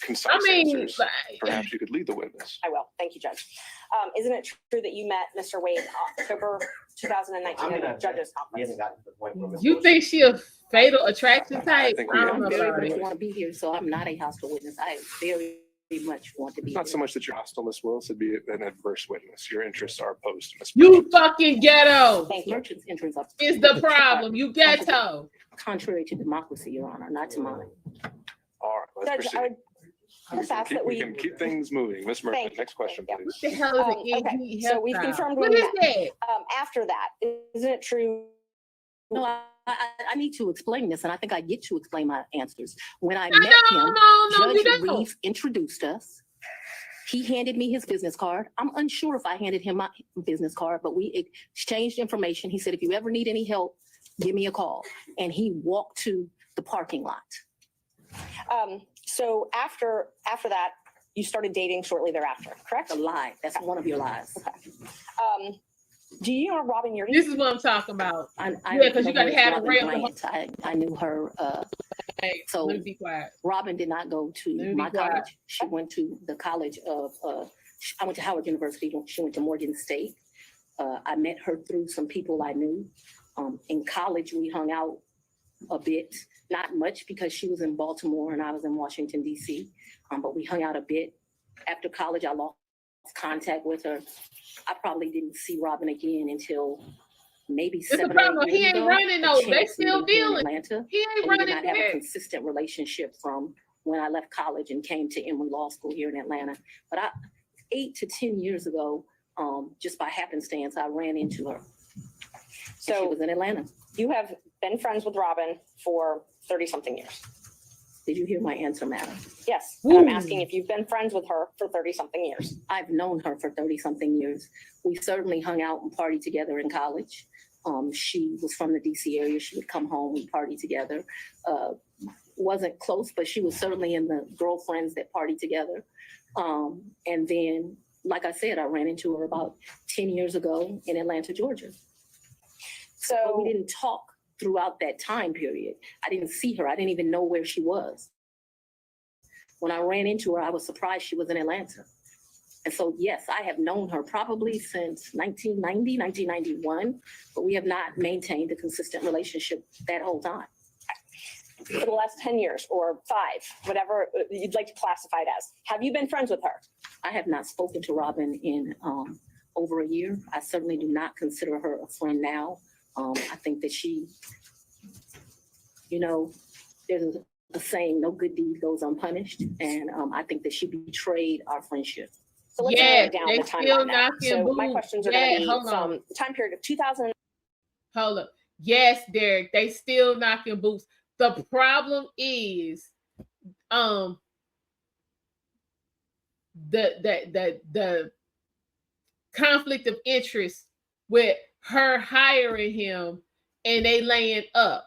concise I mean, answers, perhaps you could lead the witness. I will. Thank you, Judge. Isn't it true that you met Mr. Wade October 2019 I'm at gonna the judges He conference? hasn't gotten to the point where. Ms. you Bush- think she a fatal attraction type? think I we don't know I'm have- very about much it. want to be here, so I'm not a hostile witness. I very much want to be Not so here. much that you're hostile, Ms. Willis, it'd be an adverse witness. Your interests are opposed to Ms. You Merchant. fucking ghetto Thank you. Merchant's entrance up is the problem. You ghetto. contrary to democracy, Your Honor, not to mine. All right, let's Judge, I proceed. would just ask that We we. can keep things moving. Ms. Merchant, Thank you. next question, Thank you. please. What the hell is an Okay, NG so we've hairstyle? confirmed What we is met. that? After that, isn't it true? No, I need to explain this, and I think I get to explain my answers. When I No, met him, no, you Judge don't. Reeves introduced us. He handed me his business card. I'm unsure if I handed him my business card, but we exchanged information. He said, if you ever need any help, give me a call. And he walked to the parking lot. So after that, you started dating shortly thereafter, correct? A lie. That's one of your lies. Do you know Robin Yuri? This is what I'm talking about. I Yeah, 'cause you know gotta her have as the Robin real- Bryant. I knew her. Hey, So- let me be quiet. Robin did not go Let to me my be quiet. college. She went to the college of, I went to Howard University. She went to Morgan State. I met her through some people I knew. In college, we hung out a bit, not much because she was in Baltimore and I was in Washington, DC. But we hung out a bit. After college, I lost contact with her. I probably didn't see Robin again until maybe It's a 7 or 8 problem. years He ain't ago. running A though. They chance still meeting here in dealing. Atlanta. He ain't And we running did not have a there. consistent relationship from when I left college and came to Emory Law School here in Atlanta. But 8 to 10 years ago, just by happenstance, I ran into her. She So was in Atlanta. you have been friends with Robin for 30-something years. Did you hear my answer, madam? Yes, and I'm Ooh. asking if you've been friends with her for 30-something years. I've known her for 30-something years. We certainly hung out and partied together in college. She was from the DC area. She would come home, we party together. Wasn't close, but she was certainly in the girlfriends that party together. And then, like I said, I ran into her about 10 years ago in Atlanta, Georgia. But we So didn't talk throughout that time period. I didn't see her. I didn't even know where she was. When I ran into her, I was surprised she was in Atlanta. And so, yes, I have known her probably since 1990, 1991, but we have not maintained a consistent relationship that whole time. for the last 10 years or 5, whatever you'd like to classify it as, have you been friends with her? I have not spoken to Robin in over a year. I certainly do not consider her a friend now. I think that she, there's a saying, no good deed goes unpunished. And I think that she betrayed our friendship. So let's Yes, narrow down they the still timeline now. knocking So my boots. questions are Yeah, going to be hold on. from the time period of 2000. Hold up. Yes, Derek, they still knocking boots. The problem is the conflict of interest with her hiring him and they laying up.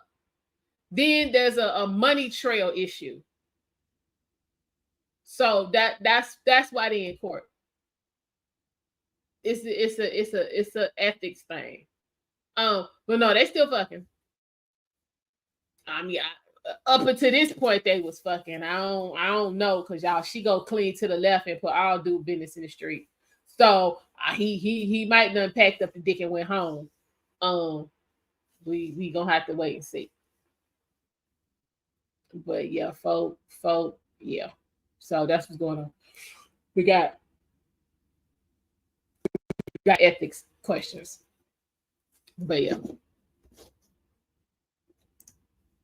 Then there's a money trail issue. So that's why they in court. It's a ethics thing. But no, they still fucking. I mean, up until this point they was fucking. I don't know, because y'all, she go clean to the left and put all do business in the street. So he might done packed up the dick and went home. We gonna have to wait and see. But yeah, folk, yeah. So that's what's going on. We got ethics questions. But yeah.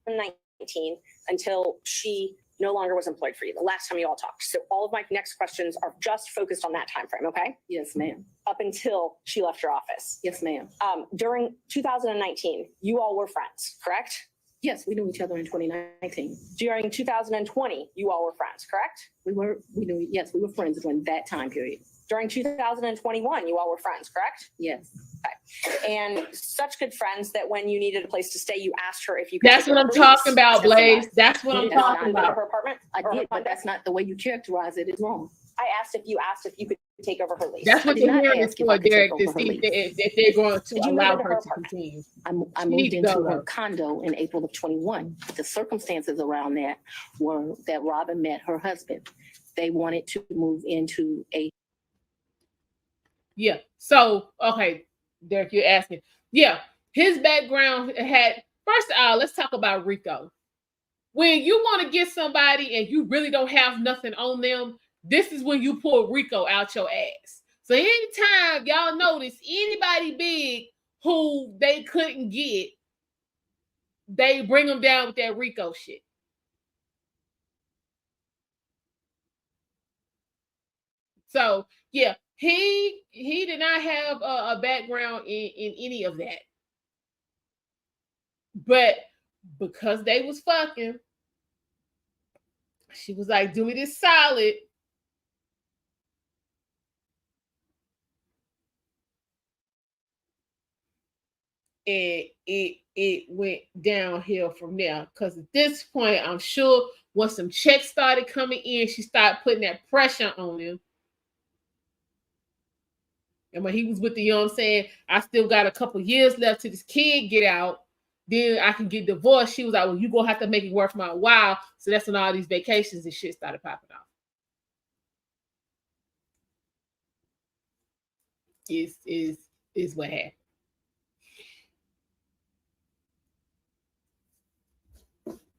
19 until she no longer was employed for you, the last time you all talked. So all of my next questions are just focused on that time frame, okay? Yes, ma'am. Up until she left your office. Yes, ma'am. During 2019, you all were friends, correct? Yes, we knew each other in 2019. During 2020, you all were friends, correct? We were friends during that time period. During 2021, you all were friends, correct? Yes. And such good friends that when you needed a place to stay, you asked her if you could. That's what I'm talking about, Blaze. That's what I'm talking about. Her apartment? I did, but that's not the way you characterize it. It's wrong. I asked if you could take over her lease. That's what the hearing is for, Derek, to see if they're going to Did you allow move into her her to apartment? continue. I moved into her condo in April of 21. The circumstances around that were that Robin met her husband. They wanted to move into a. Yeah. So, okay, Derek, you're asking. Yeah, his background had, first of all, let's talk about Rico. When you want to get somebody and you really don't have nothing on them, this is when you pull Rico out your ass. So anytime y'all notice anybody big who they couldn't get, they bring them down with that Rico shit. So yeah, he did not have a background in any of that. But because they was fucking, she was like, do me this solid. And it went downhill from there. Because at this point, I'm sure once some checks started coming in, she started putting that pressure on him. And when he was with the, you know what I'm saying, I still got a couple years left till this kid get out, then I can get divorced. She was like, well, you're going to have to make it worth my while. So that's when all these vacations and shit started popping off. Is what happened.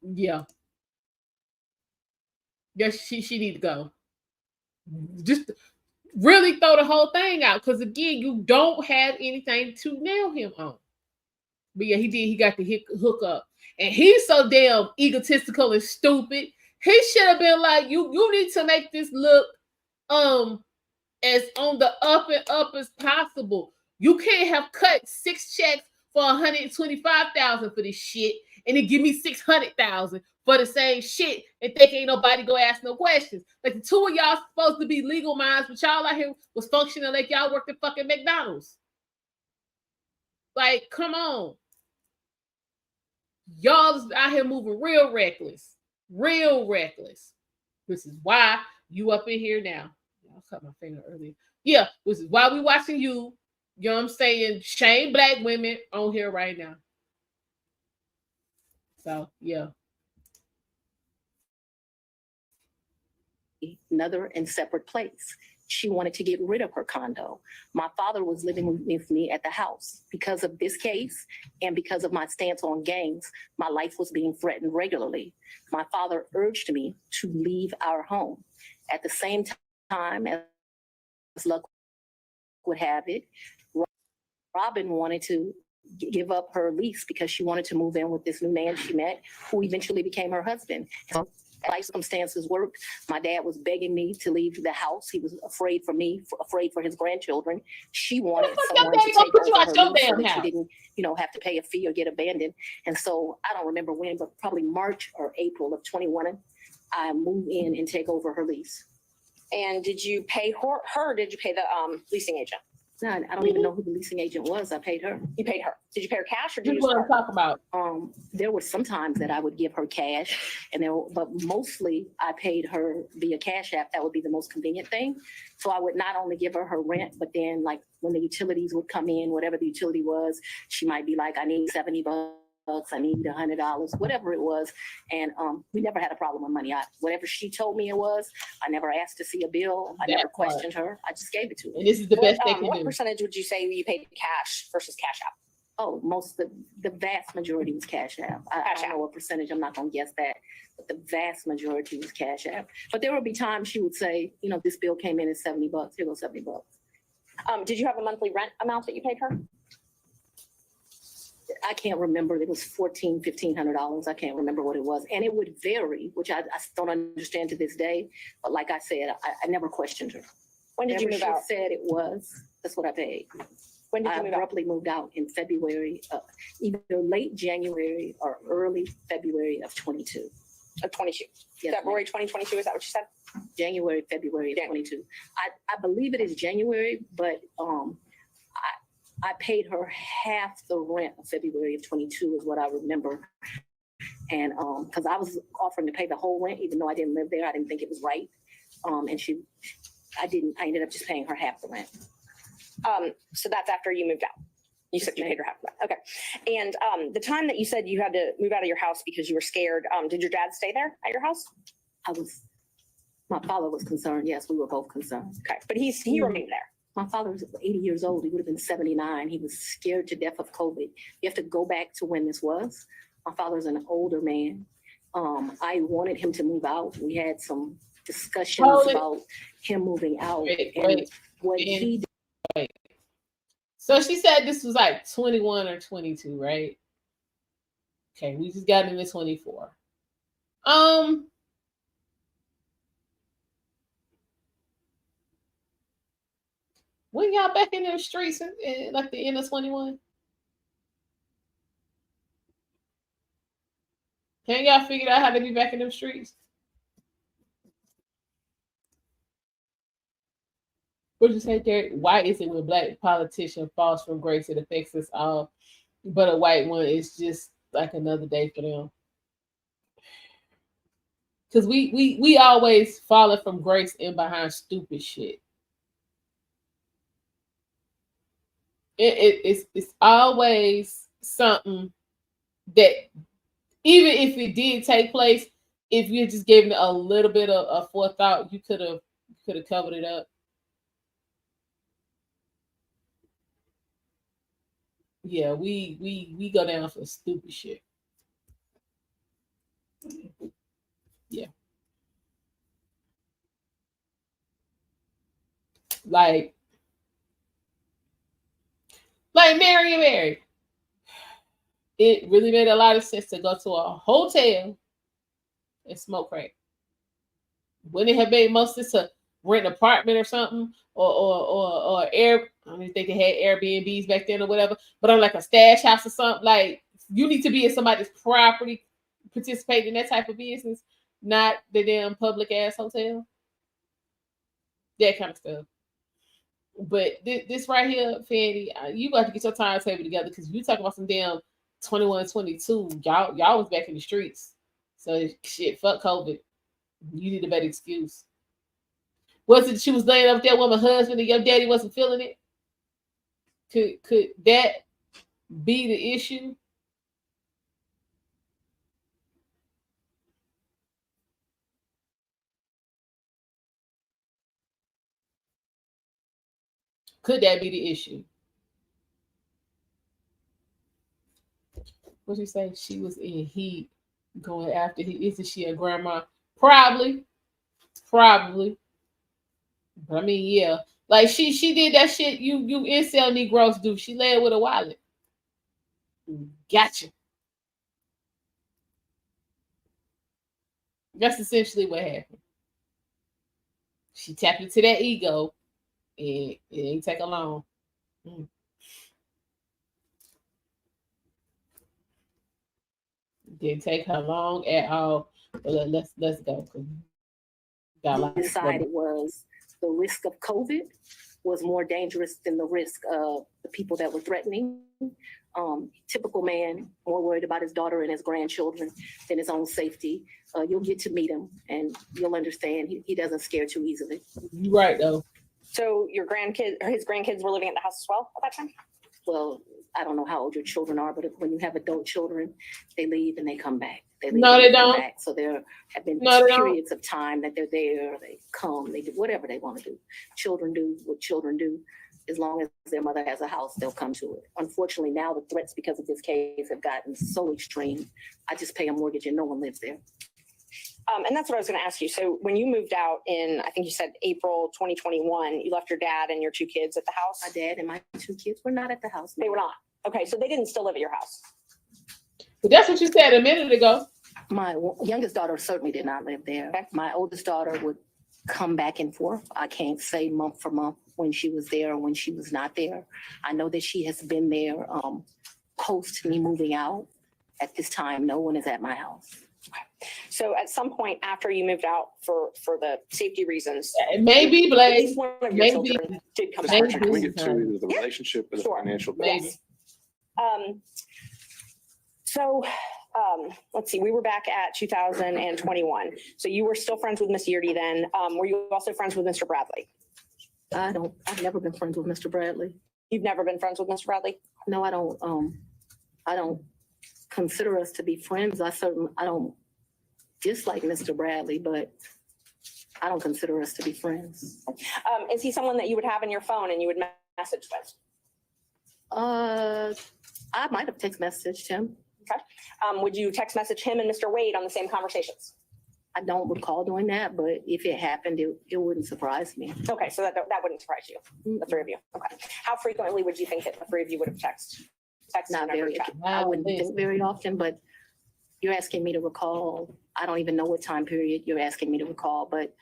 Yeah. Yes, she need to go. Just really throw the whole thing out, because again, you don't have anything to nail him on. But yeah, he did. He got the hook up, and he's so damn egotistical and stupid. He should have been like, you need to make this look as on the up and up as possible. You can't have cut 6 checks for $125,000 for this shit, and then give me $600,000 for the same shit and think ain't nobody go ask no questions. Like, the two of y'all supposed to be legal minds, but y'all out here was functioning like y'all worked at fucking McDonald's. Like, come on. Y'all out here moving real reckless. Real reckless. This is why you up in here now. I cut my finger earlier. Yeah, this is why we watching you. You know what I'm saying? Shame black women on here right now. So, yeah. Another and separate place. She wanted to get rid of her condo. My father was living with me at the house. Because of this case and because of my stance on gangs, my life was being threatened regularly. My father urged me to leave our home. At the same time, as luck would have it, Robin wanted to give up her lease because she wanted to move in with this new man she met, who eventually became her husband. So, life circumstances worked. My dad was begging me to leave the house. He was afraid for me, afraid for his grandchildren. She wanted someone to take over her lease so that she didn't, have to pay a fee or get abandoned. And so I don't remember when, but probably March or April of 21, I moved in and take over her lease. And did you pay her or did you pay the leasing agent? No, I don't even know who the leasing agent was. I paid her. You paid her. Did you pay her cash or did you want to talk about? There were some times that I would give her cash, but mostly I paid her via Cash App. That would be the most convenient thing. So I would not only give her rent, but then like when the utilities would come in, whatever the utility was, she might be like, I need $70 I need $100, whatever it was. And we never had a problem with money. Whatever she told me it was, I never asked to see a bill. I That never part. questioned her. I just gave it to her. And this is the best they can What do. percentage would you say you paid cash versus cash out? Oh, the vast majority was cash out. I Cash don't know what percentage, I'm not gonna guess that, but the vast majority was cash out. But there would be times she would say, you know, this bill came in at $70, here goes $70. Did you have a monthly rent amount that you paid her? I can't remember, it was $1,500. I can't remember what it was. And it would vary, which I don't understand to this day. But like I said, I never questioned her. When did you Whatever move out? she said it was, that's what I paid. When did I you move out? abruptly moved out in February, either late January or early February of 22. Of 22. Yes, ma'am. February 2022, is that what you said? January, February of 22. I believe it is January, but I paid her half the rent of February of 22 is what I remember. And because I was offering to pay the whole rent, even though I didn't live there, I didn't think it was right. And I ended up just paying her half the rent. So that's after you moved out. You said you paid her half of that. Okay. And the time that you said you had to move out of your house because you were scared, did your dad stay there at your house? My father was concerned. Yes, we were both concerned. Okay. But he remained there. My father was 80 years old. He would have been 79. He was scared to death of COVID. You have to go back to when this was. My father's an older man. I wanted him to move out. We had some discussions about him moving out. And what he did. So she said this was like 21 or 22, right? Okay, we just got into 24. When y'all back in the streets in like the end of 21? Can y'all figure out how to be back in them streets? What'd you say, Derek? Why is it when a black politician falls from grace, it affects us all, but a white one is just like another day for them? Because we always falling from grace and behind stupid shit. It's always something that, even if it did take place, if you just gave it a little bit of forethought, you could have covered it up. Yeah, we go down for stupid shit. Yeah. Like Mary. It really made a lot of sense to go to a hotel and smoke crack. Wouldn't it have made most sense to rent an apartment or something, or air? I don't even think they had Airbnbs back then or whatever, but on like a stash house or something. Like, you need to be in somebody's property, participate in that type of business, not the damn public ass hotel. That kind of stuff. But this right here, Fanny, you got to get your timetable together, because you talking about some damn 21, 22. Y'all was back in the streets. So shit, fuck COVID. You need a better excuse. Was it she was laying up there with my husband and your daddy wasn't feeling it? Could that be the issue? Could that be the issue? What you say? She was in heat going after he. Isn't she a grandma? Probably. But I mean, yeah. Like she did that shit you incel Negroes do. She led with a wallet. Gotcha. That's essentially what happened. She tapped into that ego, and it ain't take her long. Didn't take her long at all. But let's go. Decided was the risk of COVID was more dangerous than the risk of the people that were threatening. Typical man, more worried about his daughter and his grandchildren than his own safety. You'll get to meet him and you'll understand he doesn't scare too easily. You're right, though. So your his grandkids were living at the house as well at that time? Well, I don't know how old your children are, but when you have adult children, they leave and they come back. They leave No, and they come don't. back. So there have been No, they don't. periods of time that they're there, they come, they do whatever they want to do. Children do what children do. As long as their mother has a house, they'll come to it. Unfortunately, now the threats because of this case have gotten so extreme. I just pay a mortgage and no one lives there. And that's what I was going to ask you. So when you moved out in, I think you said April 2021, you left your dad and your two kids at the house? My dad and my two kids were not at the house. They were not. Okay, so they didn't still live at your house. But that's what you said a minute ago. My youngest daughter certainly did not live there. Okay. My oldest daughter would come back and forth. I can't say month for month when she was there or when she was not there. I know that she has been there post me moving out. At this time, no one is at my house. So at some point after you moved out for the safety reasons, Maybe, at Blake. least one of your Maybe. children did come Mr. back. Maybe. Richard, can we get to either the Yeah. relationship or the Sure. financial? Maybe. Yes. So let's see, we were back at 2021. So you were still friends with Miss Yeardy then. Were you also friends with Mr. Bradley? I've never been friends with Mr. Bradley. You've never been friends with Mr. Bradley? No, I don't consider us to be friends. I don't dislike Mr. Bradley, but I don't consider us to be friends. Is he someone that you would have in your phone and you would message with? I might have text messaged him. Would you text message him and Mr. Wade on the same conversations? I don't recall doing that, but if it happened, it wouldn't surprise me. Okay, so that wouldn't surprise you, the three of you. Okay. How frequently would you think that the three of you would have texted Not in a very, group chat? I wouldn't think very often, but you're asking me to recall. I don't even know what time period you're asking me to recall, but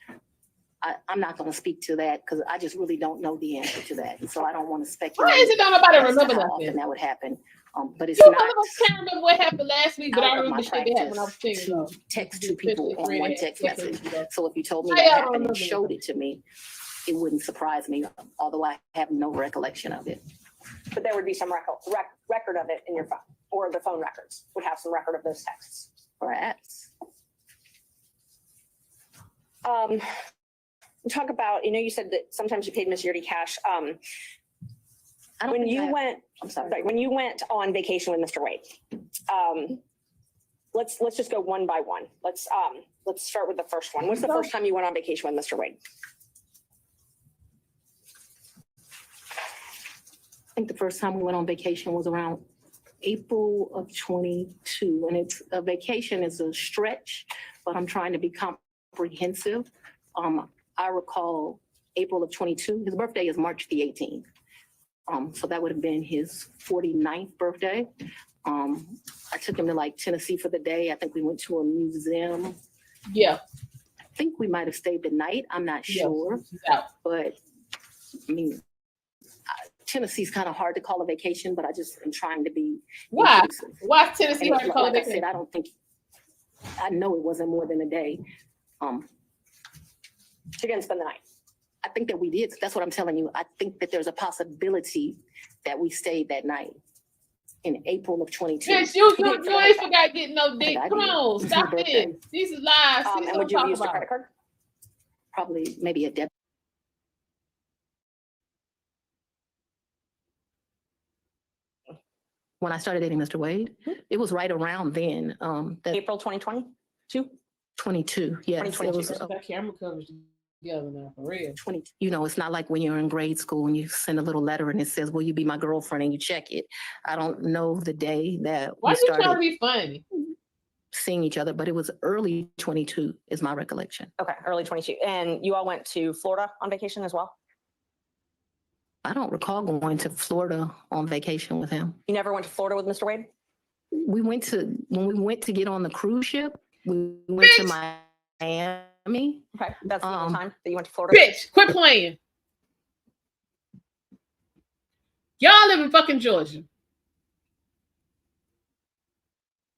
I'm not going to speak to that because I just really don't know the answer to that. So I don't want to speculate. Why is it don't nobody as to remember how nothing? often that would happen. But it's You not can't remember what happened last week, but I out of remember my shit that happened when I was practice single. to text two people on one text message. So if you told me How that y'all happened remember and showed it to me, it wouldn't surprise me, although I have no recollection of it. But there would be some record of it in your phone, or the phone records would have some record of those texts. Perhaps. Talk about, you said that sometimes you paid Miss Yeardy cash. I don't When think you I- went, I'm sorry. when you went on vacation with Mr. Wade, let's just go one by one. Let's start with the first one. What's the first time you went on vacation with Mr. Wade? I think the first time we went on vacation was around April of 22. And it's a vacation is a stretch, but I'm trying to be comprehensive. I recall April of 22. His birthday is March the 18th. So that would have been his 49th birthday. I took him to like Tennessee for the day. I think we went to a museum. Yeah. I think we might have stayed the night. I'm not sure, Yeah. but I mean, Tennessee's kind of hard to call a vacation, but I just am trying to be Why? inclusive. Why is Tennessee And hard to call like it I said, vacation? I know it wasn't more than a day. You didn't spend the night. I think that we did. That's what I'm telling you. I think that there's a possibility that we stayed that night in April of 22. Bitch, you ain't forgot getting no dick. I Come did. on, It's stop my birthday. this. These is lies. See And what would you I'm have used a talking credit about. card? Probably maybe a debit. When I started dating Mr. Wade, it was right around then. That April 2022? 22. Yes, it 2022. was That camera coverage together now, for real. 20. It's not like when you're in grade school and you send a little letter and it says, "Will you be my girlfriend?" and you check it. I don't know the day that Why we you trying to started be funny? seeing each other, but it was early 22 is my recollection. Okay, early 22. And you all went to Florida on vacation as well? I don't recall going to Florida on vacation with him. You never went to Florida with Mr. Wade? When we went to get on the cruise ship, we went to Miami. Okay, that's the only Um, time that you went to Florida? Bitch, quit playing. Y'all live in fucking Georgia.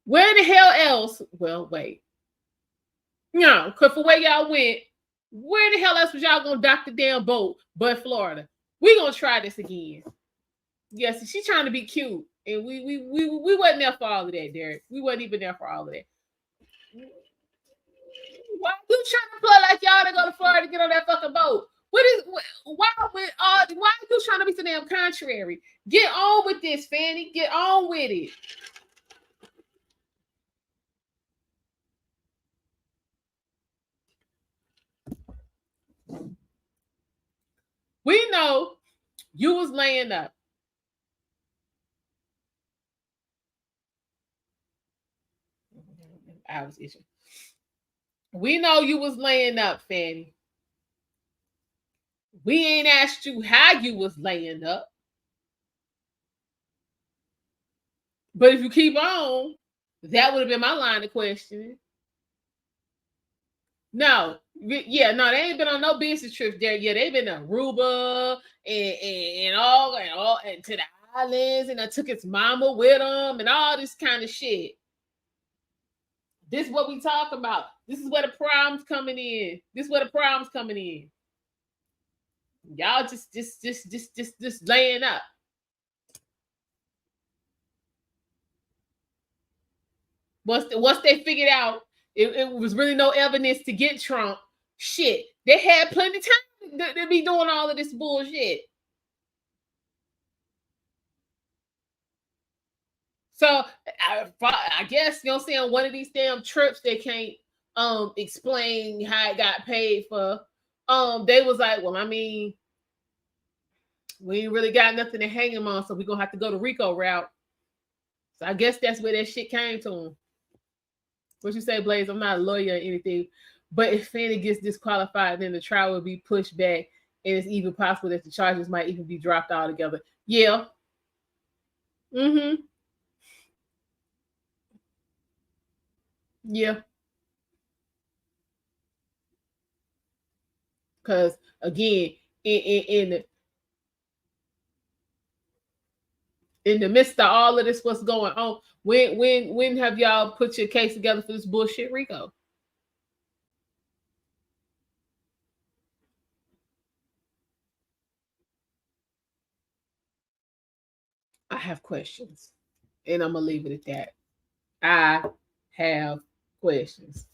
Where the hell else? Well, wait. No, because for where y'all went, where the hell else was y'all gonna dock the damn boat but Florida? We gonna try this again. Yes, she trying to be cute, and we wasn't there for all of that, Derek. We wasn't even there for all of that. Why you trying to play like y'all to go to Florida to get on that fucking boat? Why are you trying to be so damn contrary? Get on with this, Fanny. Get on with it. We know you was laying up. I was itching. We know you was laying up, Fanny. We ain't asked you how you was laying up. But if you keep on, that would have been my line of questioning. No, they ain't been on no business trips there yet. They've been to Aruba and all and to the islands, and I took his mama with them and all this kind of shit. This is what we talk about. This is where the problem's coming in. Y'all just laying up. Once they figured out it was really no evidence to get Trump, shit, they had plenty of time to be doing all of this bullshit. So I guess, you know what I'm saying, one of these damn trips they can't explain how it got paid for. They was like, well, I mean, we ain't really got nothing to hang him on, so we're gonna have to go the RICO route. So I guess that's where that shit came to him. What you say, Blaze? I'm not a lawyer or anything, but if Fanny gets disqualified, then the trial will be pushed back, and it's even possible that the charges might even be dropped altogether. Yeah. Mm-hmm. Yeah. Because again, in the midst of all of this, what's going on? When have y'all put your case together for this bullshit, RICO? I have questions, and I'm gonna leave it at that. I have questions.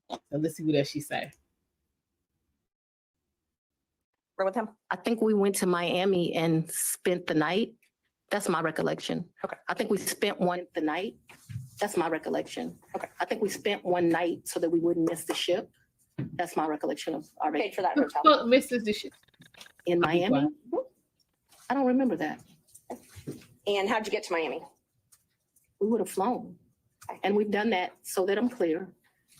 So let's see what else she say. We're with him. I think we went to Miami and spent the night. That's my recollection. Okay. I think we spent the night. That's my recollection. Okay. I think we spent one night so that we wouldn't miss the ship. That's my recollection of our Paid for that Who hotel. the fuck misses this shit? in Miami. I don't remember that. And how'd you get to Miami? We would have flown. And we've done that, so that I'm clear.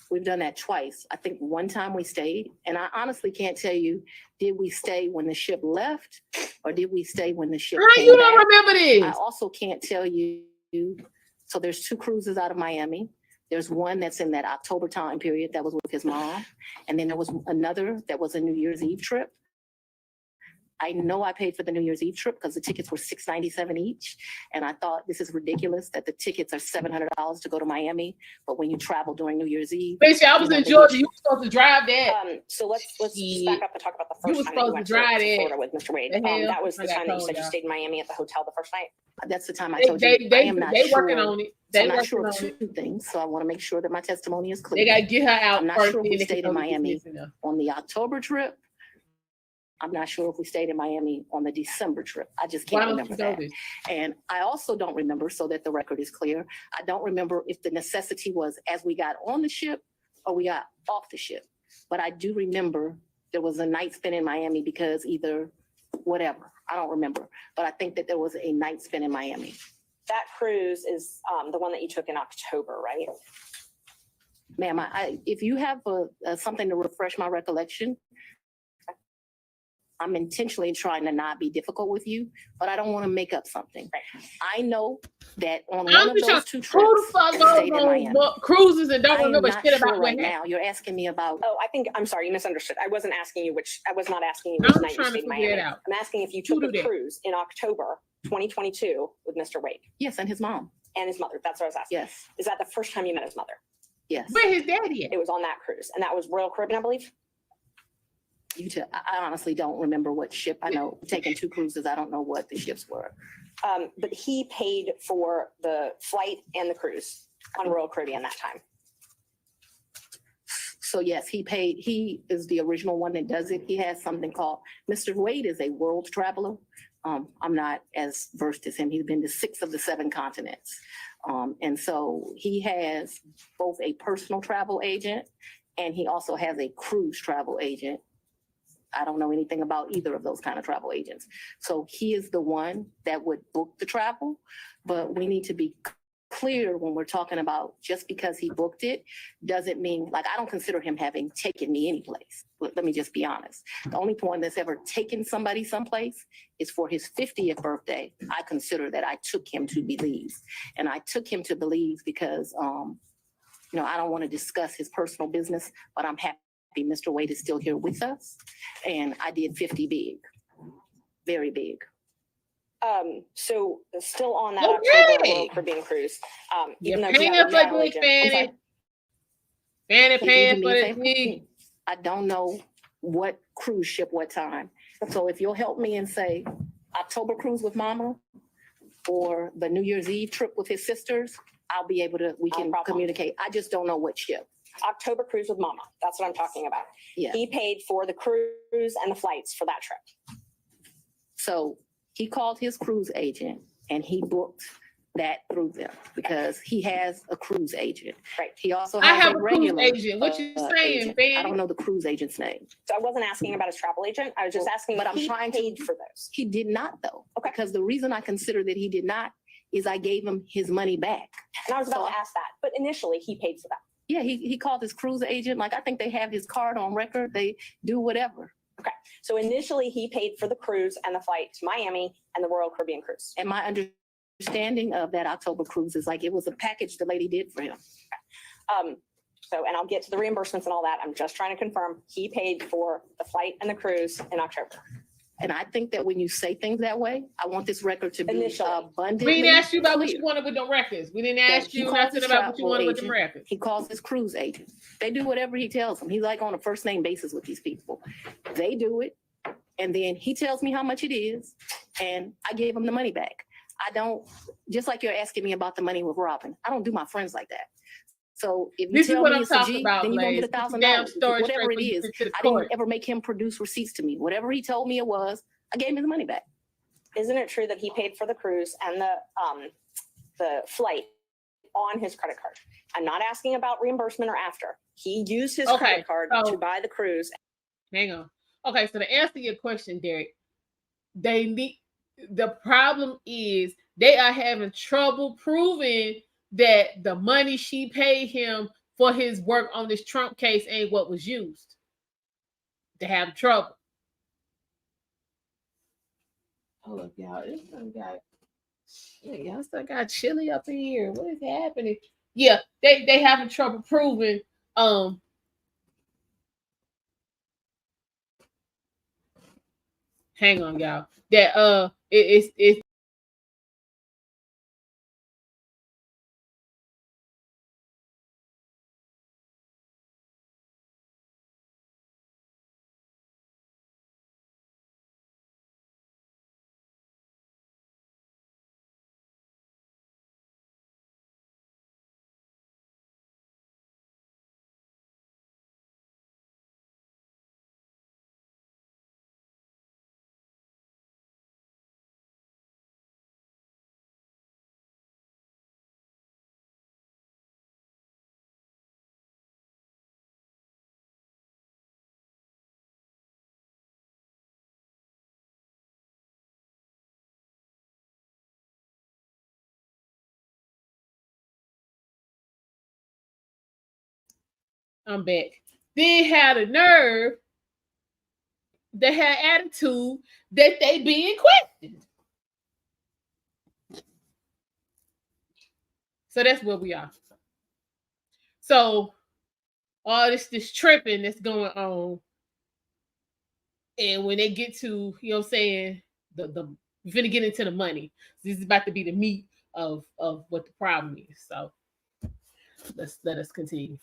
We've done that twice. I think one time we stayed, and I honestly can't tell you, did we stay when the ship left or did we stay when the ship How came you back? don't remember this? I also can't tell you. So there's 2 cruises out of Miami. There's one that's in that October time period that was with his mom. And then there was another that was a New Year's Eve trip. I know I paid for the New Year's Eve trip because the tickets were $697 each. And I thought this is ridiculous that the tickets are $700 to go to Miami. But when you travel during New Year's Eve. Bitch, I was in Georgia. You were supposed to drive that. So let's just back up and talk about the You first was time that you supposed went to drive to it. Florida with Mr. Wade. The hell? That was I the got time that you told, said you y'all. stayed in Miami at the hotel the first night. That's the time I told you. I am not They sure. working on it. So They I'm not working sure on of it. 2 things. So I want to make sure that my testimony is clear. They gotta get her out I'm not first. sure if then we they can stayed in go get Miami this missing her. on the October trip. I'm not sure if we stayed in Miami on the December trip. I just Why can't don't remember you know that. this? And I also don't remember, so that the record is clear, I don't remember if the necessity was as we got on the ship or we got off the ship. But I do remember there was a night spent in Miami because either whatever, I don't remember. But I think that there was a night spent in Miami. That cruise is the one that you took in October, right? Ma'am, if you have something to refresh my recollection, I'm intentionally trying to not be difficult with you, but I don't want to make up something. Right. I know that on one I'm of just those trying. 2 Who the trips, fuck we goes stayed in Miami. on cruises and don't I am remember not shit sure about what right happened? now. You're asking me about. Oh, I'm sorry, you misunderstood. I wasn't asking you I was not asking you I'm which just night you trying to stayed in figure it Miami. out. I'm asking if you Who took do a that? cruise in October 2022 with Mr. Wade Yes, and his mom. and his mother. That's what I was asking. Yes, Is that the first time you met his mother? yes. Where his daddy at? It was on that cruise, and that was Royal Caribbean, I believe. I honestly don't remember what ship. I know taking 2 cruises. I don't know what the ships were. But he paid for the flight and the cruise on Royal Caribbean that time. So yes, he paid, he is the original one that does it. He has something called, Mr. Wade is a world traveler. I'm not as versed as him. He's been to 6 of the 7 continents. And so he has both a personal travel agent and he also has a cruise travel agent. I don't know anything about either of those kind of travel agents. So he is the one that would book the travel, but we need to be clear when we're talking about just because he booked it doesn't mean, like, I don't consider him having taken me anyplace. Let me just be honest. The only one that's ever taken somebody someplace is for his 50th birthday. I consider that I took him to Belize, and I took him to Belize because, you know, I don't want to discuss his personal business, but I'm happy Mr. Wade is still here with us, and I did 50 big, very big. So still on that Okay. October Royal Caribbean cruise, even though Paying he had up a like travel Big agent. I'm sorry. Fanny Can you do paying me for a the favor? tea. I don't know what cruise ship, what time. So if you'll help me and say October cruise with mama or the New Year's Eve trip with his sisters, I'll be able to, we No can problem. communicate. I just don't know what ship. October cruise with mama. That's what I'm talking about. Yeah. He paid for the cruise and the flights for that trip. So he called his cruise agent and he booked that through them because he has a cruise agent. Right. He also I has have a a cruise regular agent. What you saying, agent. Fanny? I don't know the cruise agent's name. So I wasn't asking about his travel agent. I was just Well, asking, but but I'm he trying to- paid for those. He did not though. Okay. Because the reason I consider that he did not is I gave him his money back. And I was about So- to ask that, but initially he paid for that. Yeah, he called his cruise agent. Like, I think they have his card on record. They do whatever. So initially he paid for the cruise and the flight to Miami and the Royal Caribbean cruise. And my understanding of that October cruise is like, it was a package the lady did for him. So, and I'll get to the reimbursements and all that. I'm just trying to confirm he paid for the flight and the cruise in October. And I think that when you say things that way, I want this record to be Initially. abundantly We didn't ask you about what clear. you wanted with them records. We didn't That ask he you called nothing his about what you travel wanted with them agent. records. He calls his cruise agent. They do whatever he tells them. He's like on a first name basis with these people. They do it. And then he tells me how much it is. And I gave him the money back. I don't, just like you're asking me about the money with Robin, I don't do my friends like that. So if you This is tell what me I'm it's a talking G, about, then you're gonna Blaze. get Put your damn $1,000. story Whatever straight it when you is, get to the I court. didn't ever make him produce receipts to me. Whatever he told me it was, I gave him his money back. Isn't it true that he paid for the cruise and the flight on his credit card? I'm not asking about reimbursement or after. He used his Okay, credit card so- to buy the cruise. Hang on. Okay, so to answer your question, Derek, the problem is they are having trouble proving that the money she paid him for his work on this Trump case ain't what was used. They have trouble. Hold up, y'all. Y'all still got chilly up in here. What is happening? Yeah, they having trouble proving hang on, y'all. That it's I'm back. They had a nerve, they had attitude that they being questioned. So that's where we are. So all this tripping that's going on. And when they get to, you know what I'm saying, the we're gonna get into the money. This is about to be the meat of what the problem is. So let us continue.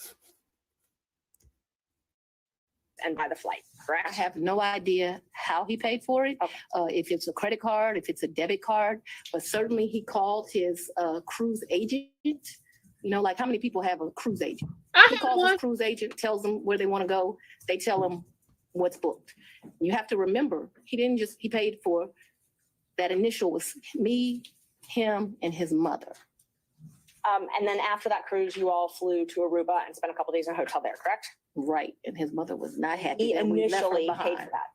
And buy the flight, correct? I have no idea how he paid for it, Okay. if it's a credit card, if it's a debit card, but certainly he called his cruise agent You know, like how many people have a cruise agent? I He have calls one. his cruise agent, tells them where they want to go. They tell him what's booked. You have to remember, he paid for, that initial was me, him, and his mother. And then after that cruise, you all flew to Aruba and spent a couple days in a hotel there, correct? Right. And his mother was not happy. He that we left her initially paid behind for that.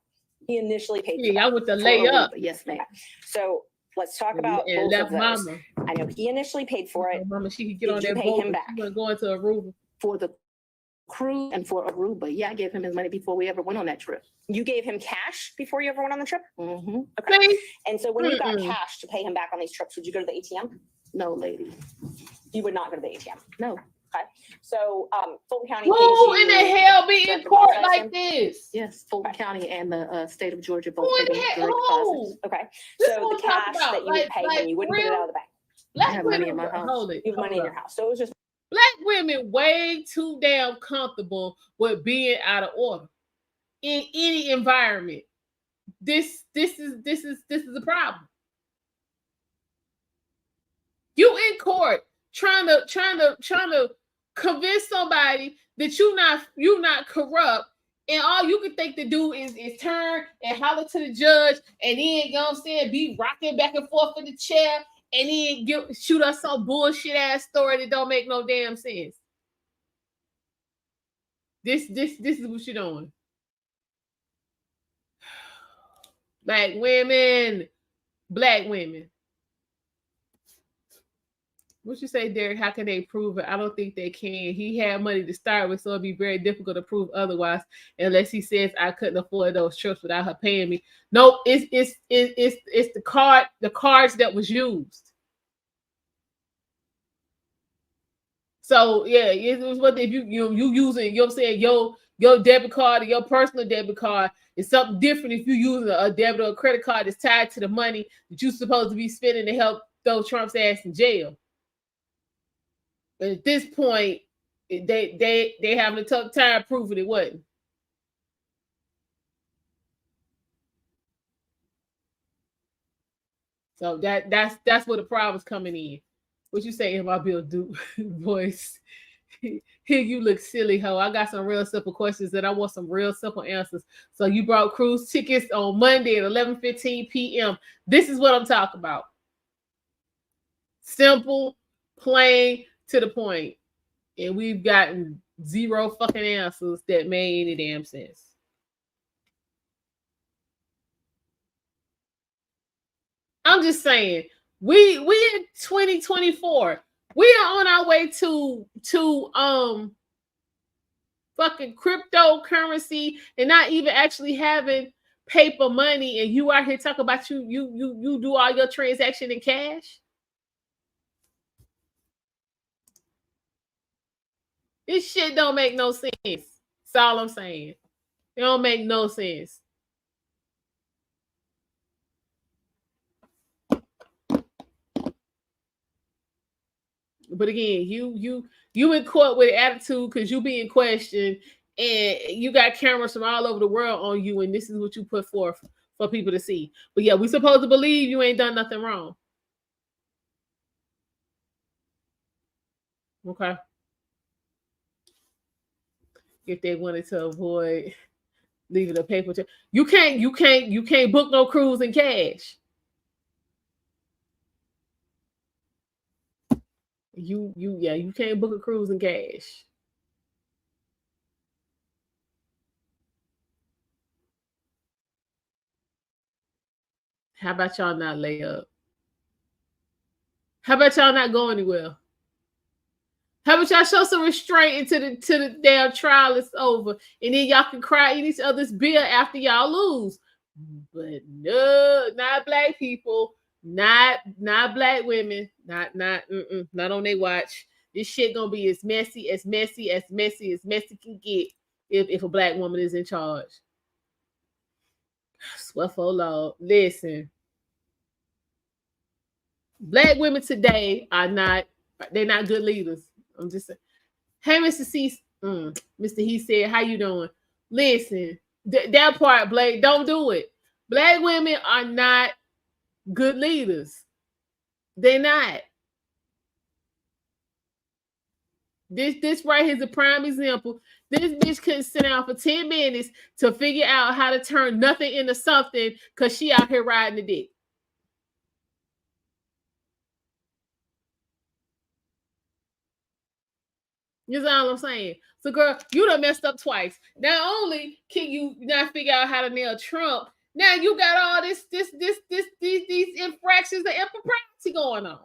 He initially paid for Yeah, that. I went to for lay up Aruba. Yes, ma'am. So let's talk about and both left of those. mama. I know he initially paid for it. Mama, she could get Did on you that pay boat. him But back? she wasn't going to Aruba. For the cruise and for Aruba. Yeah, I gave him his money before we ever went on that trip. You gave him cash before you ever went on the trip? Mm-hmm. Okay. See? And so when you got Mm-mm. cash to pay him back on these trips, would you go to the ATM? No, lady. You would not go to the ATM. No. So Fulton County Who pays in the you. hell be in direct court deposit like him? this? Yes, Fulton County and the state of Georgia both Who in pay the me hell? direct deposits. Who? Okay. This So is the what I'm talking cash about. that you would pay him, you wouldn't get it real out of the bank. Black I have money women, in my house. hold it. You have money in hold your up. house. So it was just Black women way too damn comfortable with being out of order in any environment. This is a problem. You in court trying to convince somebody that you not corrupt, and all you can think to do is turn and holler to the judge, and then, you know what I'm saying, be rocking back and forth in the chair, and then shoot us some bullshit ass story that don't make no damn sense. This is what you're doing. Black women. What you say, Derek? How can they prove it? I don't think they can. He had money to start with, so it'd be very difficult to prove otherwise, unless he says I couldn't afford those trips without her paying me. No, it's the cards that was used. So yeah, it was what if you using, you know what I'm saying, your debit card or your personal debit card is something different if you using a debit or a credit card that's tied to the money that you're supposed to be spending to help throw Trump's ass in jail. But at this point, they having a tough time proving it wasn't. So that's where the problem's coming in. What you say in my Bill Duke voice? Here you look silly, ho. I got some real simple questions and I want some real simple answers. So you brought cruise tickets on Monday at 11:15 p.m. This is what I'm talking about. Simple, plain, to the point. And we've gotten zero fucking answers that made any damn sense. I'm just saying, we in 2024. We are on our way to fucking cryptocurrency and not even actually having paper money, and you out here talking about you do all your transaction in cash. This shit don't make no sense. That's all I'm saying. It don't make no sense. But again, you in court with attitude because you being questioned, and you got cameras from all over the world on you, and this is what you put forth for people to see. But yeah, we supposed to believe you ain't done nothing wrong. Okay. If they wanted to avoid leaving a paper check, you can't book no cruise in cash. You can't book a cruise in cash. How about y'all not lay up? How about y'all not go anywhere? How about y'all show some restraint until the damn trial is over, and then y'all can cry in each other's beer after y'all lose? But no, not black people, not black women, not on their watch. This shit gonna be as messy as messy can get if a black woman is in charge. Swear for Lord, listen. Black women today they're not good leaders. I'm just saying. Hey, Mr. C, Mr. He said, how you doing? Listen, that part, Blake, don't do it. Black women are not good leaders. They're not. This right here is a prime example. This bitch couldn't sit down for 10 minutes to figure out how to turn nothing into something because she out here riding the dick. You know what I'm saying? So, girl, you done messed up twice. Not only can you not figure out how to nail Trump, now you got all these infractions of impropriety going on.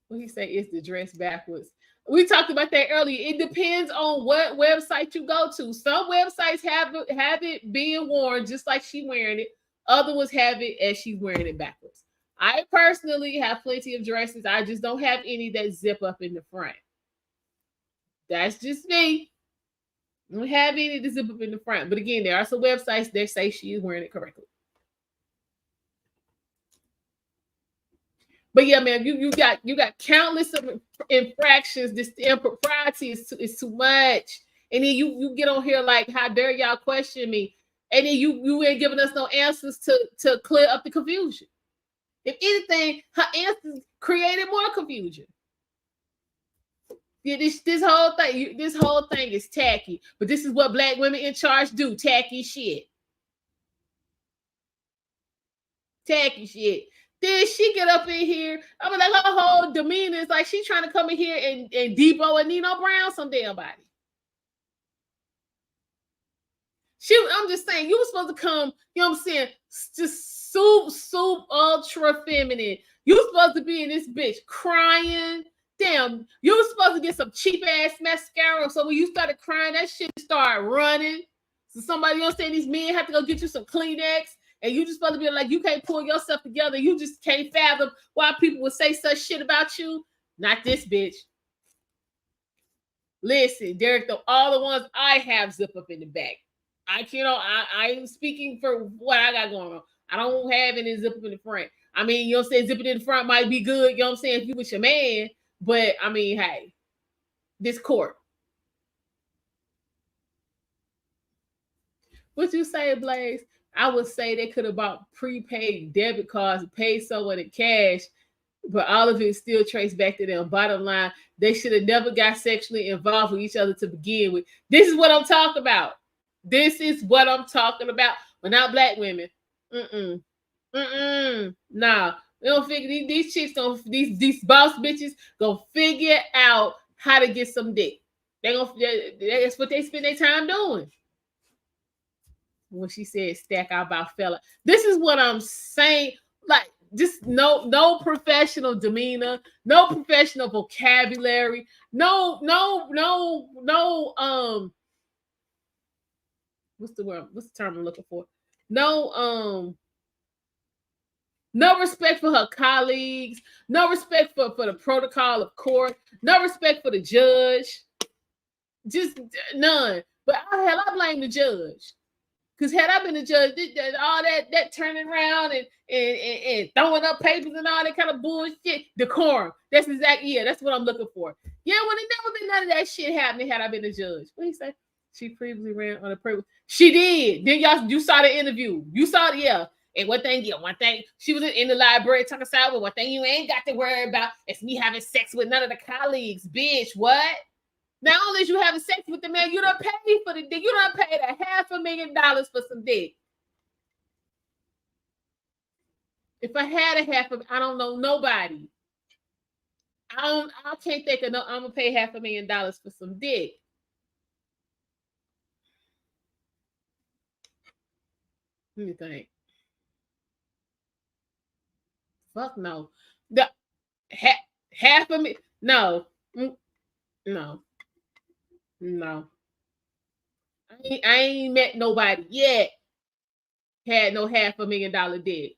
What he say is the dress backwards. We talked about that earlier. It depends on what website you go to. Some websites have it being worn just like she wearing it. Other ones have it as she's wearing it backwards. I personally have plenty of dresses. I just don't have any that zip up in the front. That's just me. I don't have any that zip up in the front. But again, there are some websites that say she is wearing it correctly. But yeah, man, you got countless of infractions. This impropriety is too much. And then you get on here like, how dare y'all question me? And then you ain't giving us no answers to clear up the confusion. If anything, her answers created more confusion. Yeah, this whole thing is tacky. But this is what black women in charge do: tacky shit. Tacky shit. Then she get up in here. I mean, like her whole demeanor is like she's trying to come in here and Debo and Nino Brown some damn body. I'm just saying, you were supposed to come, you know what I'm saying, just soup, ultra feminine. You were supposed to be in this bitch crying. Damn, you were supposed to get some cheap ass mascara. So when you started crying, that shit started running. So somebody else saying these men have to go get you some Kleenex. And you just supposed to be like, you can't pull yourself together. You just can't fathom why people would say such shit about you. Not this bitch. Listen, Derek, though, all the ones I have zip up in the back. I am speaking for what I got going on. I don't have any zip up in the front. I mean, you know what I'm saying? Zipping in the front might be good, you know what I'm saying, if you with your man. But, I mean, hey, this court. What you say, Blaze? I would say they could have bought prepaid debit cards and paid someone in cash, but all of it still traced back to them. Bottom line, they should have never got sexually involved with each other to begin with. This is what I'm talking about. This is what I'm talking about. But not black women. Nah. They don't figure these chicks these boss bitches gonna figure out how to get some dick. That's what they spend their time doing. When she said stack out by fella. This is what I'm saying. Like, just no professional demeanor, no professional vocabulary, no, what's the word? What's the term I'm looking for? No respect for her colleagues, no respect for the protocol of court, no respect for the judge. Just none. But I blame the judge. Because had I been the judge, all that turning around and throwing up papers and all that kind of bullshit, decorum. That's what I'm looking for. Yeah, when it never been none of that shit happening had I been the judge. What he say? She previously ran on a privilege. She did. Then you saw the interview. You saw it, yeah. And one thing, she was in the library talking about, one thing you ain't got to worry about is me having sex with none of the colleagues. Bitch, what? Not only is you having sex with the man, you done paid for the dick. You done paid $500,000 for some dick. If I had I don't know nobody. I can't think of I'm gonna pay $500,000 for some dick. Let me think. Fuck no. $500,000. No. No. No. I ain't met nobody yet had no $500,000 dick.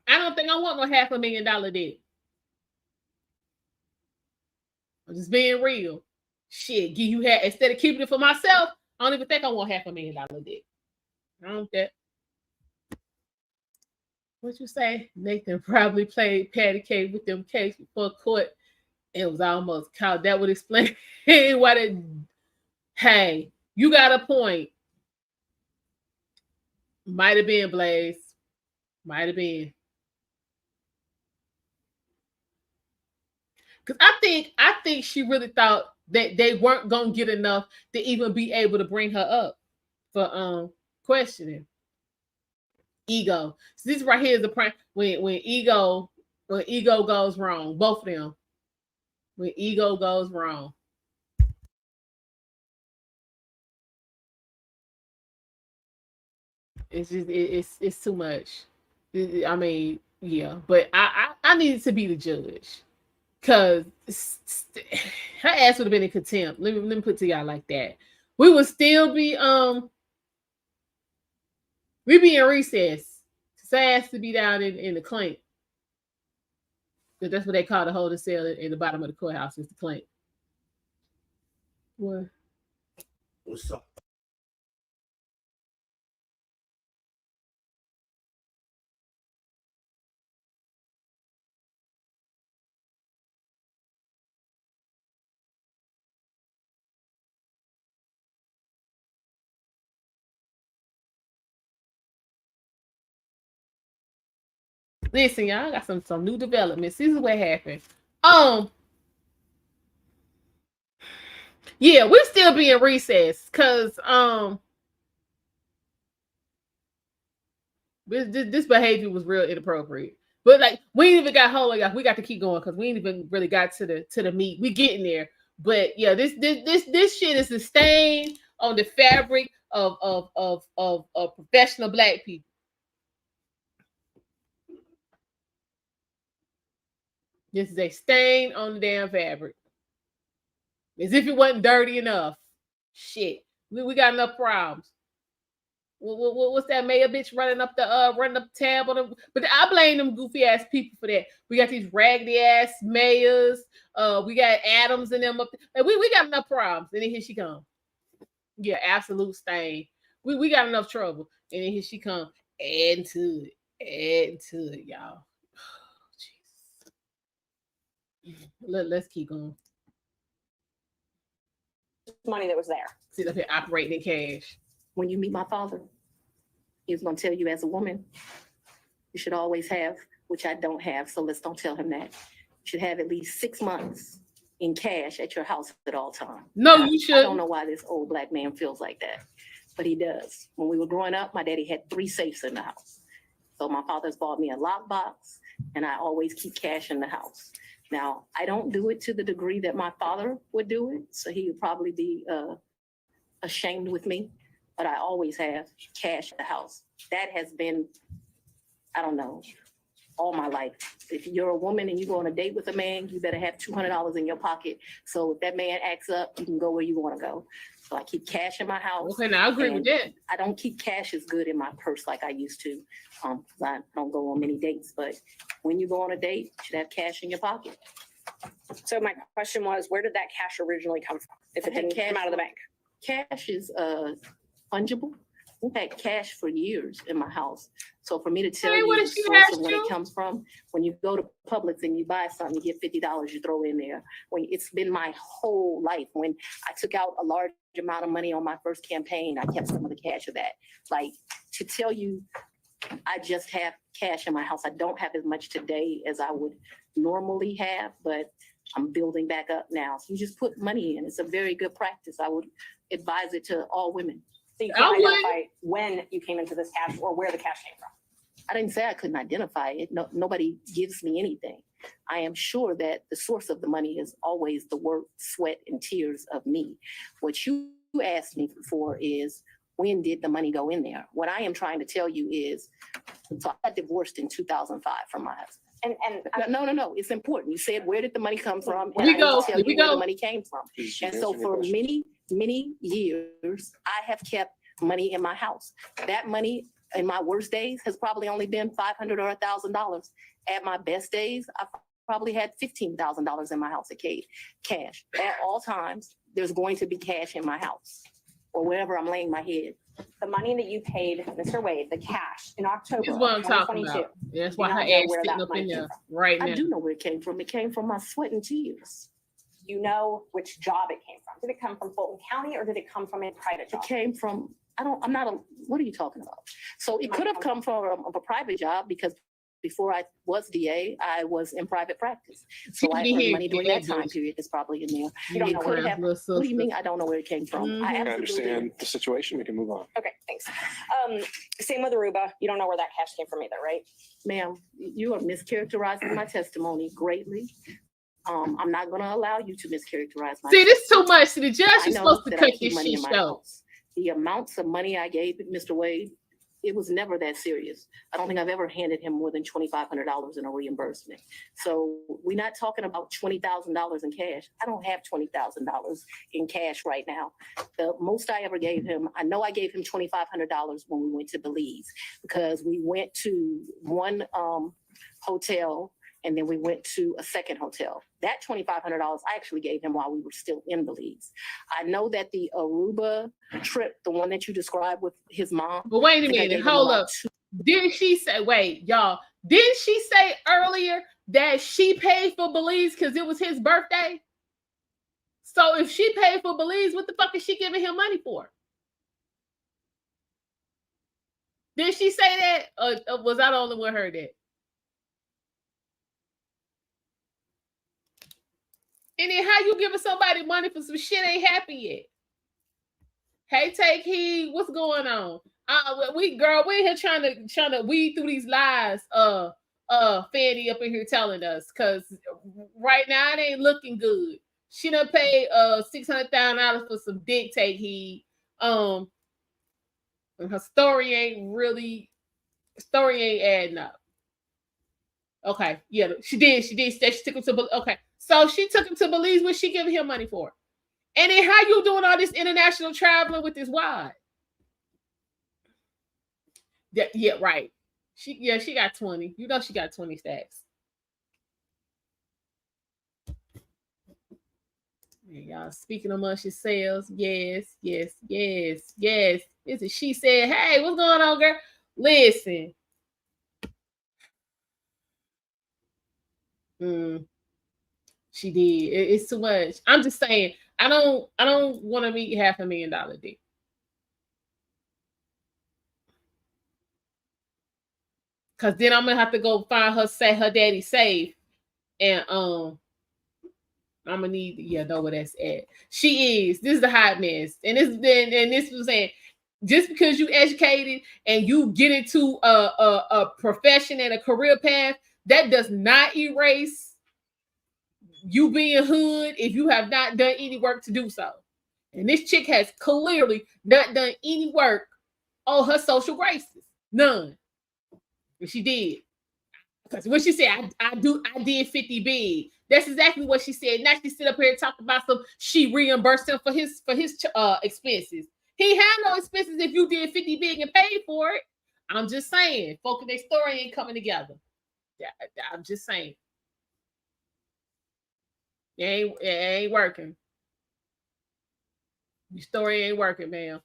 I don't think I want no $500,000 dick. I'm just being real. Shit, instead of keeping it for myself, I don't even think I want $500,000 dick. I don't want that. What you say? Nathan probably played patty cake with them cakes before court. It was almost caught. That would explain why they. Hey, you got a point. Might have been Blaze. Might have been. Because I think she really thought that they weren't gonna get enough to even be able to bring her up for questioning. Ego. So this right here is the prank when ego goes wrong. Both of them. When ego goes wrong. It's just it's too much. I mean, yeah, but I needed to be the judge because her ass would have been in contempt. Let me put it to y'all like that. We would still be we'd be in recess. Her ass to be down in the clink. Because that's what they call the holding cell in the bottom of the courthouse is the clink. What? What's up? Listen, y'all, I got some new developments. This is what happened. Yeah, we still be in recess because this behavior was real inappropriate. But like we ain't even got hold of we got to keep going because we ain't even really got to the meat. We getting there. But yeah, this shit is a stain on the fabric of professional Black people. This is a stain on the damn fabric. As if it wasn't dirty enough. Shit. We got enough problems. What's that mayor bitch running up the tab on them? But I blame them goofy ass people for that. We got these raggedy ass mayors. We got Adams and them up there. We got enough problems. And then here she come. Yeah, absolute stain. We got enough trouble. And then here she come. Adding to it, y'all. Let's keep going. Money that was there. Sit up here operating in cash. When you meet my father, he's going to tell you as a woman, you should always have, which I don't have, so let's don't tell him that. You should have at least 6 months in cash at your house at all times. No, you should. I don't know why this old Black man feels like that, but he does. When we were growing up, my daddy had 3 safes in the house. So my father's bought me a lockbox, and I always keep cash in the house. Now, I don't do it to the degree that my father would do it, so he would probably be ashamed with me, but I always have cash at the house. That has been, I don't know, all my life. If you're a woman and you go on a date with a man, you better have $200 in your pocket. So if that man acts up, you can go where you want to go. So I keep cash in my house. Okay, now I agree with that. I don't keep cash as good in my purse like I used to, because I don't go on many dates. But when you go on a date, you should have cash in your pocket. So my question was, where did that cash originally come from? If it didn't come out of the bank? Cash is fungible. We've had cash for years in my house. So for me to tell you the source of where it comes from, when you go to Publix and you buy something, you get $50, you throw in there. It's been my whole life. When I took out a large amount of money on my first campaign, I kept some of the cash of that. Like, to tell you, I just have cash in my house. I don't have as much today as I would normally have, but I'm building back up now. So you just put money in. It's a very good practice. I would advise it to all women. So you can't identify when you came into this cash or where the cash came from. I didn't say I couldn't identify it. No, nobody gives me anything. I am sure that the source of the money is always the work, sweat, and tears of me. What you asked me for is, when did the money go in there? What I am trying to tell you is, so I got divorced in 2005 from my husband. And no, it's important. You said, where did the money come from? And I need to tell you where the money came from. And so for many years, I have kept money in my house. That money in my worst days has probably only been $500 or $1,000. At my best days, I probably had $15,000 in my house at cash. At all times, there's going to be cash in my house or wherever I'm laying my head. The money that you paid Mr. Wade, the cash in October This is what I'm talking 2022. about. Yeah, that's why her ass sitting up in there right now. I do know where it came from. It came from my sweat and tears. you know which job it came from? Did it come from Fulton County or did it come from a private It job? came from, what are you talking about? So it could have come from a private job because before I was DA, I was in private practice. So I earned money during that time period. It's probably in there. You don't Could have, what do you mean? sister. I don't know where it came from. Mhm. I I absolutely understand the situation. We can move on. Okay, thanks. Same with Aruba. You don't know where that cash came from either, right? Ma'am, you are mischaracterizing my testimony greatly. I'm not going to allow you to mischaracterize my See, this is too testimony. much. The judge I is know supposed to that I cut keep this money shit in my short. house. The amounts of money I gave Mr. Wade, it was never that serious. I don't think I've ever handed him more than $2,500 in a reimbursement. So we're not talking about $20,000 in cash. I don't have $20,000 in cash right now. The most I ever gave him, I know I gave him $2,500 when we went to Belize because we went to one hotel and then we went to a second hotel. That $2,500 I actually gave him while we were still in Belize. I know that the Aruba trip, the one that you described with his mom. But wait a I think I minute, gave him hold about up. Didn't she say, wait, y'all, didn't she say earlier that she paid for Belize because it was his birthday? So if she paid for Belize, what the fuck is she giving him money for? Did she say that? Or was I the only one who heard that? And then how you giving somebody money for some shit ain't happened yet? Hey, take heed. What's going on? We in here trying to weed through these lies. Fanny up in here telling us because right now it ain't looking good. She done paid $600,000 for some dick. Take heed. And her story ain't adding up. Okay, yeah, she did. She took him to. Okay, so she took him to Belize. What she giving him money for? And then how you doing all this international traveling with this wad? Yeah, right. She got 20. You know she got 20 stacks. And y'all speaking amongst yourselves. Yes. Is it she said, hey, what's going on, girl? Listen. She did. It's too much. I'm just saying, I don't want to meet $500,000 dick. Cause then I'm gonna have to go find her, say her daddy safe, and I'm gonna need know where that's at. She is. This is the hot mess, and this was saying, just because you educated and you get into a profession and a career path, that does not erase you being hood if you have not done any work to do so. And this chick has clearly not done any work on her social graces. None. But she did. Because what she said, I did 50 big. That's exactly what she said. Now she sit up here and talk about she reimbursed him for his expenses. He had no expenses if you did 50 big and paid for it. I'm just saying, folks, their story ain't coming together. I'm just saying. It ain't working. Your story ain't working, ma'am.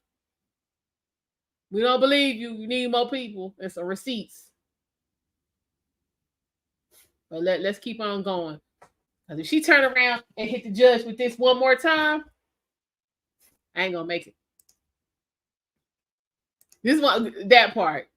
We don't believe you. You need more people and some receipts. But let's keep on going. Because if she turn around and hit the judge with this one more time, I ain't gonna make it. This one, that part.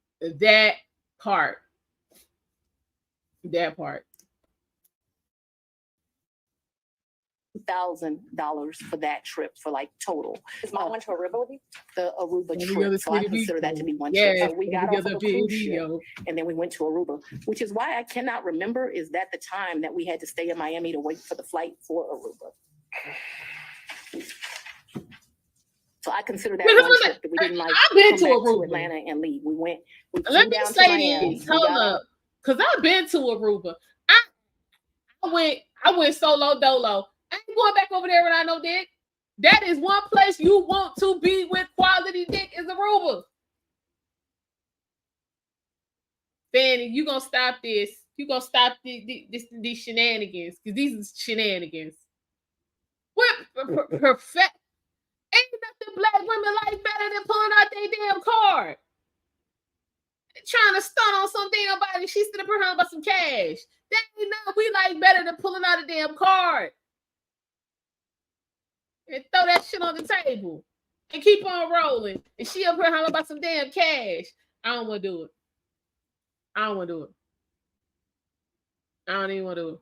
$1,000 for that trip for like total. His mom went to Aruba with you? The Aruba trip. So I consider that to be one yes, trip. So we got off of a cruise ship and then we went to Aruba, which is why I cannot remember is that the time that we had to stay in Miami to wait for the flight for Aruba. So I consider that one trip that we didn't like I've been come to back Aruba. to Atlanta and leave. We flew Let me down to say Miami. this. Hold up. Because I've been to Aruba. I went solo dolo. I ain't going back over there when I know dick. That is one place you want to be with quality dick is Aruba. Fanny, you gonna stop this. You gonna stop these shenanigans. Because these are shenanigans. What perfect? Ain't nothing black women like better than pulling out their damn card. Trying to stun on some damn body. She's still putting about some cash. That ain't nothing we like better than pulling out a damn card. and throw that shit on the table and keep on rolling. And she up here hollering about some damn cash. I don't want to do it. I don't want to do it. I don't even want to do it.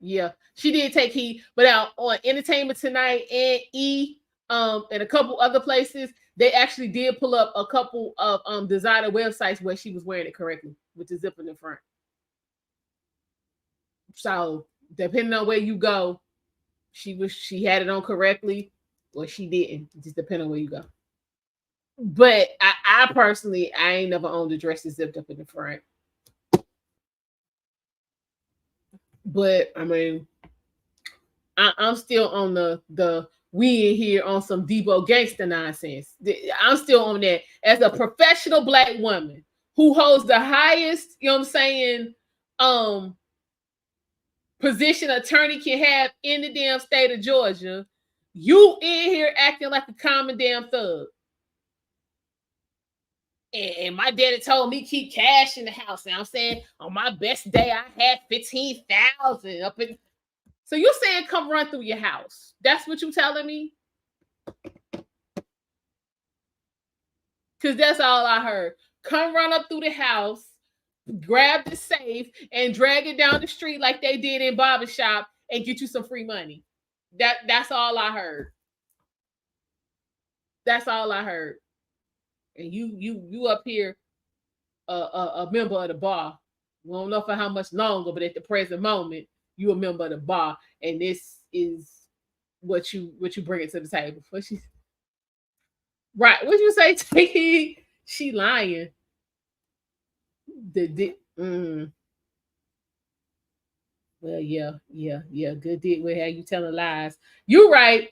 Yeah, she did take heed, but out on Entertainment Tonight and and a couple other places, they actually did pull up a couple of designer websites where she was wearing it correctly with the zip in the front. So depending on where you go, she had it on correctly or she didn't. It just depending on where you go. But I personally, I ain't never owned a dress that's zipped up in the front. But I mean, I'm still on the we in here on some Debo gangster nonsense. I'm still on that as a professional Black woman who holds the highest, you know what I'm saying, position attorney can have in the damn state of Georgia. You in here acting like a common damn thug. And my daddy told me keep cash in the house. And I'm saying on my best day, I had 15,000 up in. So you saying come run through your house? That's what you telling me? Because that's all I heard. Come run up through the house, grab the safe, and drag it down the street like they did in barbershop and get you some free money. That's all I heard. That's all I heard. And you up here, a member of the bar. We don't know for how much longer, but at the present moment, you a member of the bar, and this is what you bring it to the table. Right? What you say, T? She lying. Well, yeah. Good dick will have you telling lies. You right.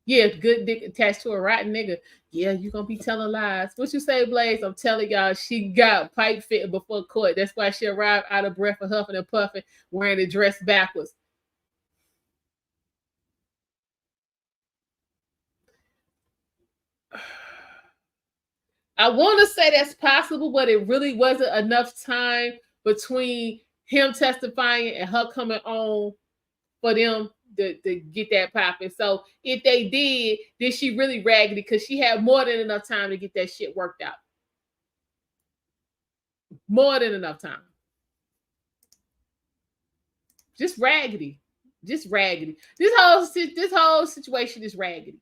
Yeah, good dick attached to a rotten nigga. Yeah, you gonna be telling lies. What you say, Blaze? I'm telling y'all, she got pipe fitting before court. That's why she arrived out of breath and huffing and puffing, wearing the dress backwards. I want to say that's possible, but it really wasn't enough time between him testifying and her coming on for them to get that popping. So if they did, then she really raggedy because she had more than enough time to get that shit worked out. More than enough time. Just raggedy. Just raggedy. This whole situation is raggedy.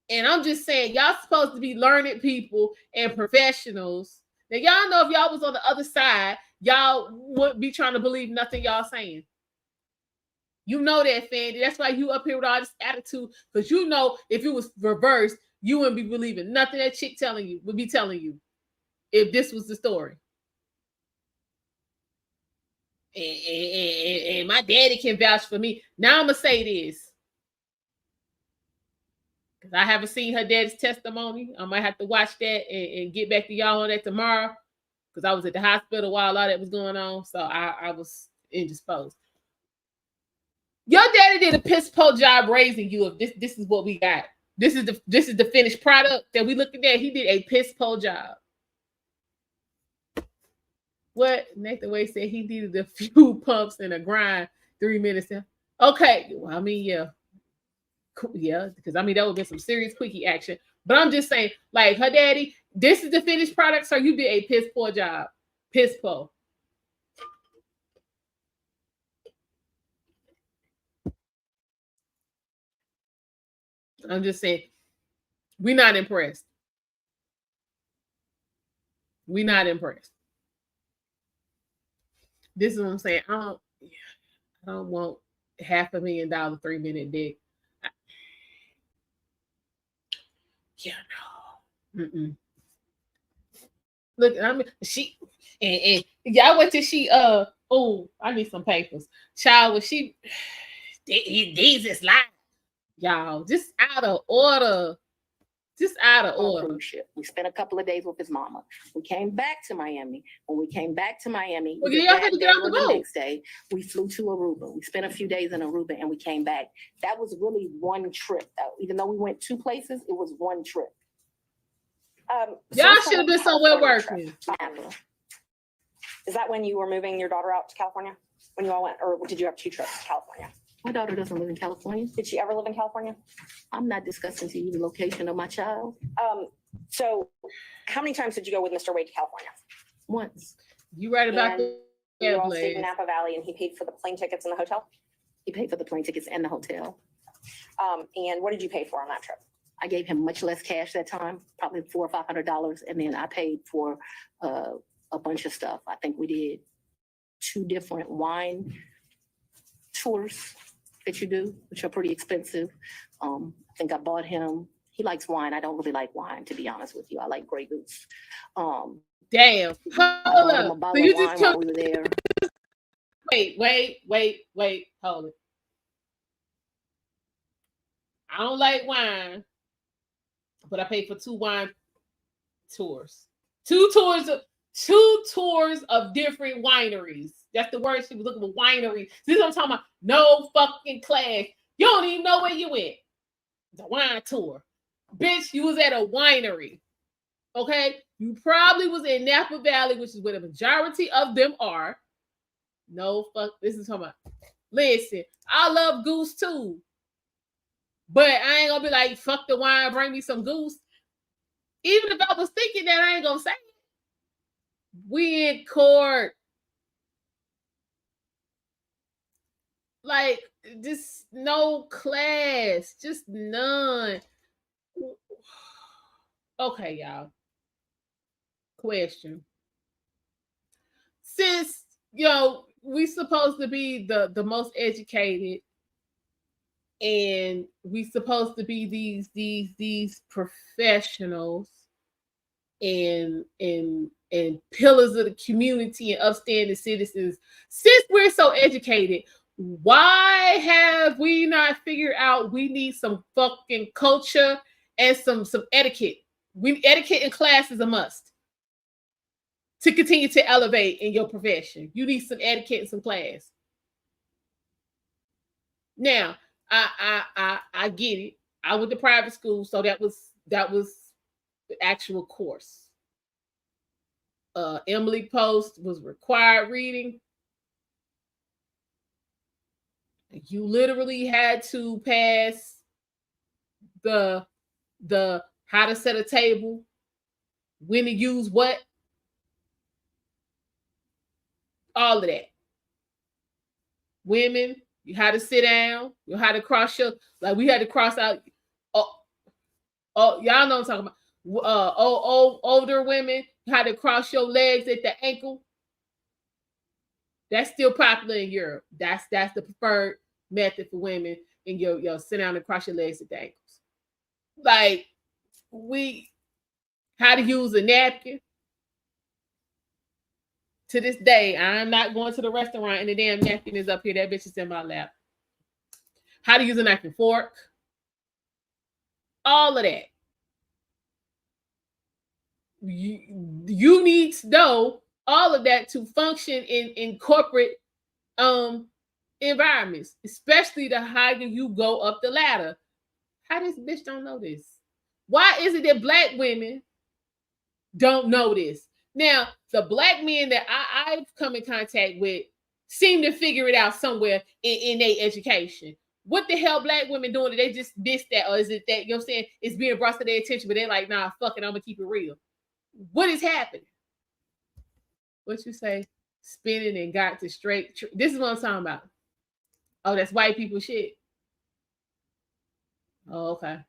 And I'm just saying, y'all supposed to be learned people and professionals. Now, y'all know if y'all was on the other side, y'all wouldn't be trying to believe nothing y'all saying. You know that, Fandy. That's why you up here with all this attitude. Because you know if it was reversed, you wouldn't be believing nothing that chick would be telling you if this was the story. And my daddy can vouch for me. Now I'm going to say this. Because I haven't seen her daddy's testimony. I might have to watch that and get back to y'all on that tomorrow. Because I was at the hospital while all that was going on. So I was indisposed. Your daddy did a piss poor job raising you. If this is what we got. This is the finished product that we looking at. He did a piss poor job. What Nathan Wade said he needed a few pumps and a grind 3 minutes. Okay, well, I mean, yeah, because I mean that would be some serious quickie action. But I'm just saying, like her daddy, this is the finished product. So you did a piss poor job. Piss poor. I'm just saying, we're not impressed. We're not impressed. This is what I'm saying. I don't want $500,000 3-minute dick. No. Look, I mean, she and y'all wait till she I need some papers. Child, was she these is live. Y'all, just out of order. Just out of order. Cruise ship. We spent a couple of days with his mama. We came back to Miami. When we came back to Miami, y'all had to get on the boat. Next day, we flew to Aruba. We spent a few days in Aruba and we came back. That was really one trip. Even though we went 2 places, it was one trip. Y'all should have been somewhere working. Is that when you were moving your daughter out to California? when you all went, or did you have 2 trips to California? My daughter doesn't live in California. Did she ever live in California? I'm not discussing to you the location of my child. So how many times did you go with Mr. Wade to California? Once. You right about And the you all stayed in place. Napa Valley and he paid for the plane tickets and the hotel? He paid for the plane tickets and the hotel. And what did you pay for on that trip? I gave him much less cash that time, probably $400 or $500, and then I paid for a bunch of stuff. I think we did 2 different wine tours that you do, which are pretty expensive. I think I bought him. He likes wine. I don't really like wine, to be honest with you. I like Grey Goose. Damn. I Hold bought him a up. bottle So you of just wine took while we were there. wait. Hold it. I don't like wine, but I paid for 2 wine tours. 2 tours of different wineries. That's the word she was looking for, wineries. This is what I'm talking about. No fucking class. You don't even know where you went. The wine tour. Bitch, you was at a winery. Okay? You probably was in Napa Valley, which is where the majority of them are. No fuck. This is talking about. Listen, I love goose too. But I ain't gonna be like, fuck the wine, bring me some goose. Even if I was thinking that, I ain't gonna say it. We in court. Like, just no class, just none. Okay, y'all. Question. Since, we supposed to be the most educated, and we supposed to be these professionals and pillars of the community and upstanding citizens, since we're so educated, why have we not figured out we need some fucking culture and some etiquette? Etiquette in class is a must to continue to elevate in your profession. You need some etiquette and some class. Now, I get it. I went to private school, so that was the actual course. Emily Post was required reading. You literally had to pass the how to set a table, when to use what, all of that. Women, you had to sit down, you had to cross your, like we had to cross out. Oh, y'all know what I'm talking about. Older women, you had to cross your legs at the ankle. That's still popular in Europe. That's the preferred method for women, and you sit down and cross your legs at the ankles. Like, how to use a napkin. To this day, I'm not going to the restaurant and the damn napkin is up here. That bitch is in my lap. How to use a knife and fork. All of that. You need to know all of that to function in corporate environments, especially the higher you go up the ladder. How this bitch don't know this? Why is it that Black women don't know this? Now, the Black men that I've come in contact with seem to figure it out somewhere in their education. What the hell Black women doing? Did they just miss that? Or is it that, you know what I'm saying, it's being brought to their attention, but they're like, nah, fuck it, I'm gonna keep it real. What is happening? What you say? Spinning and got to straight. This is what I'm talking about. Oh, that's white people shit. Oh, okay.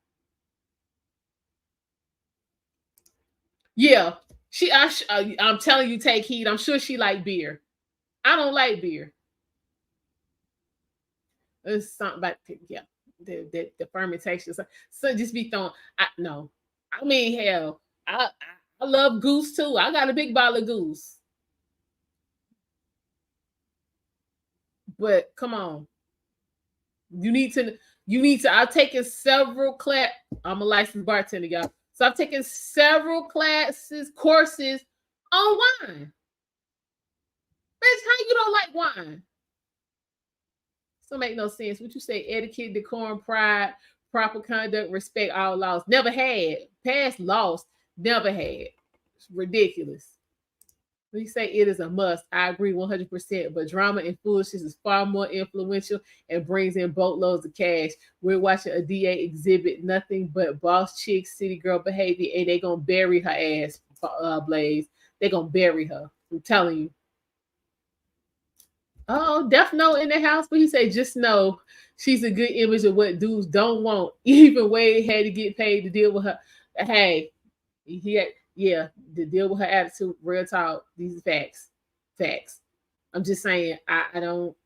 Yeah, I'm telling you, take heed. I'm sure she like beer. I don't like beer. There's something about the fermentation. So just be throwing. No, I mean, hell, I love goose too. I got a big bottle of goose. But come on, you need to. I've taken several class. I'm a licensed bartender, y'all. So I've taken several courses on wine. Bitch, how you don't like wine? So make no sense. What you say? Etiquette, decorum, pride, proper conduct, respect all laws. Never had. Past lost. Never had. It's ridiculous. We say it is a must. I agree 100%. But drama and foolishness is far more influential and brings in boatloads of cash. We're watching a DA exhibit nothing but boss chick, city girl behavior, and they gonna bury her ass, Blaze. They gonna bury her. I'm telling you. Oh, Death Note in the house, but he said, just know she's a good image of what dudes don't want. Even Wade had to get paid to deal with her. Hey, he had, yeah, to deal with her attitude. Real talk. These are facts. Facts. I'm just saying, I don't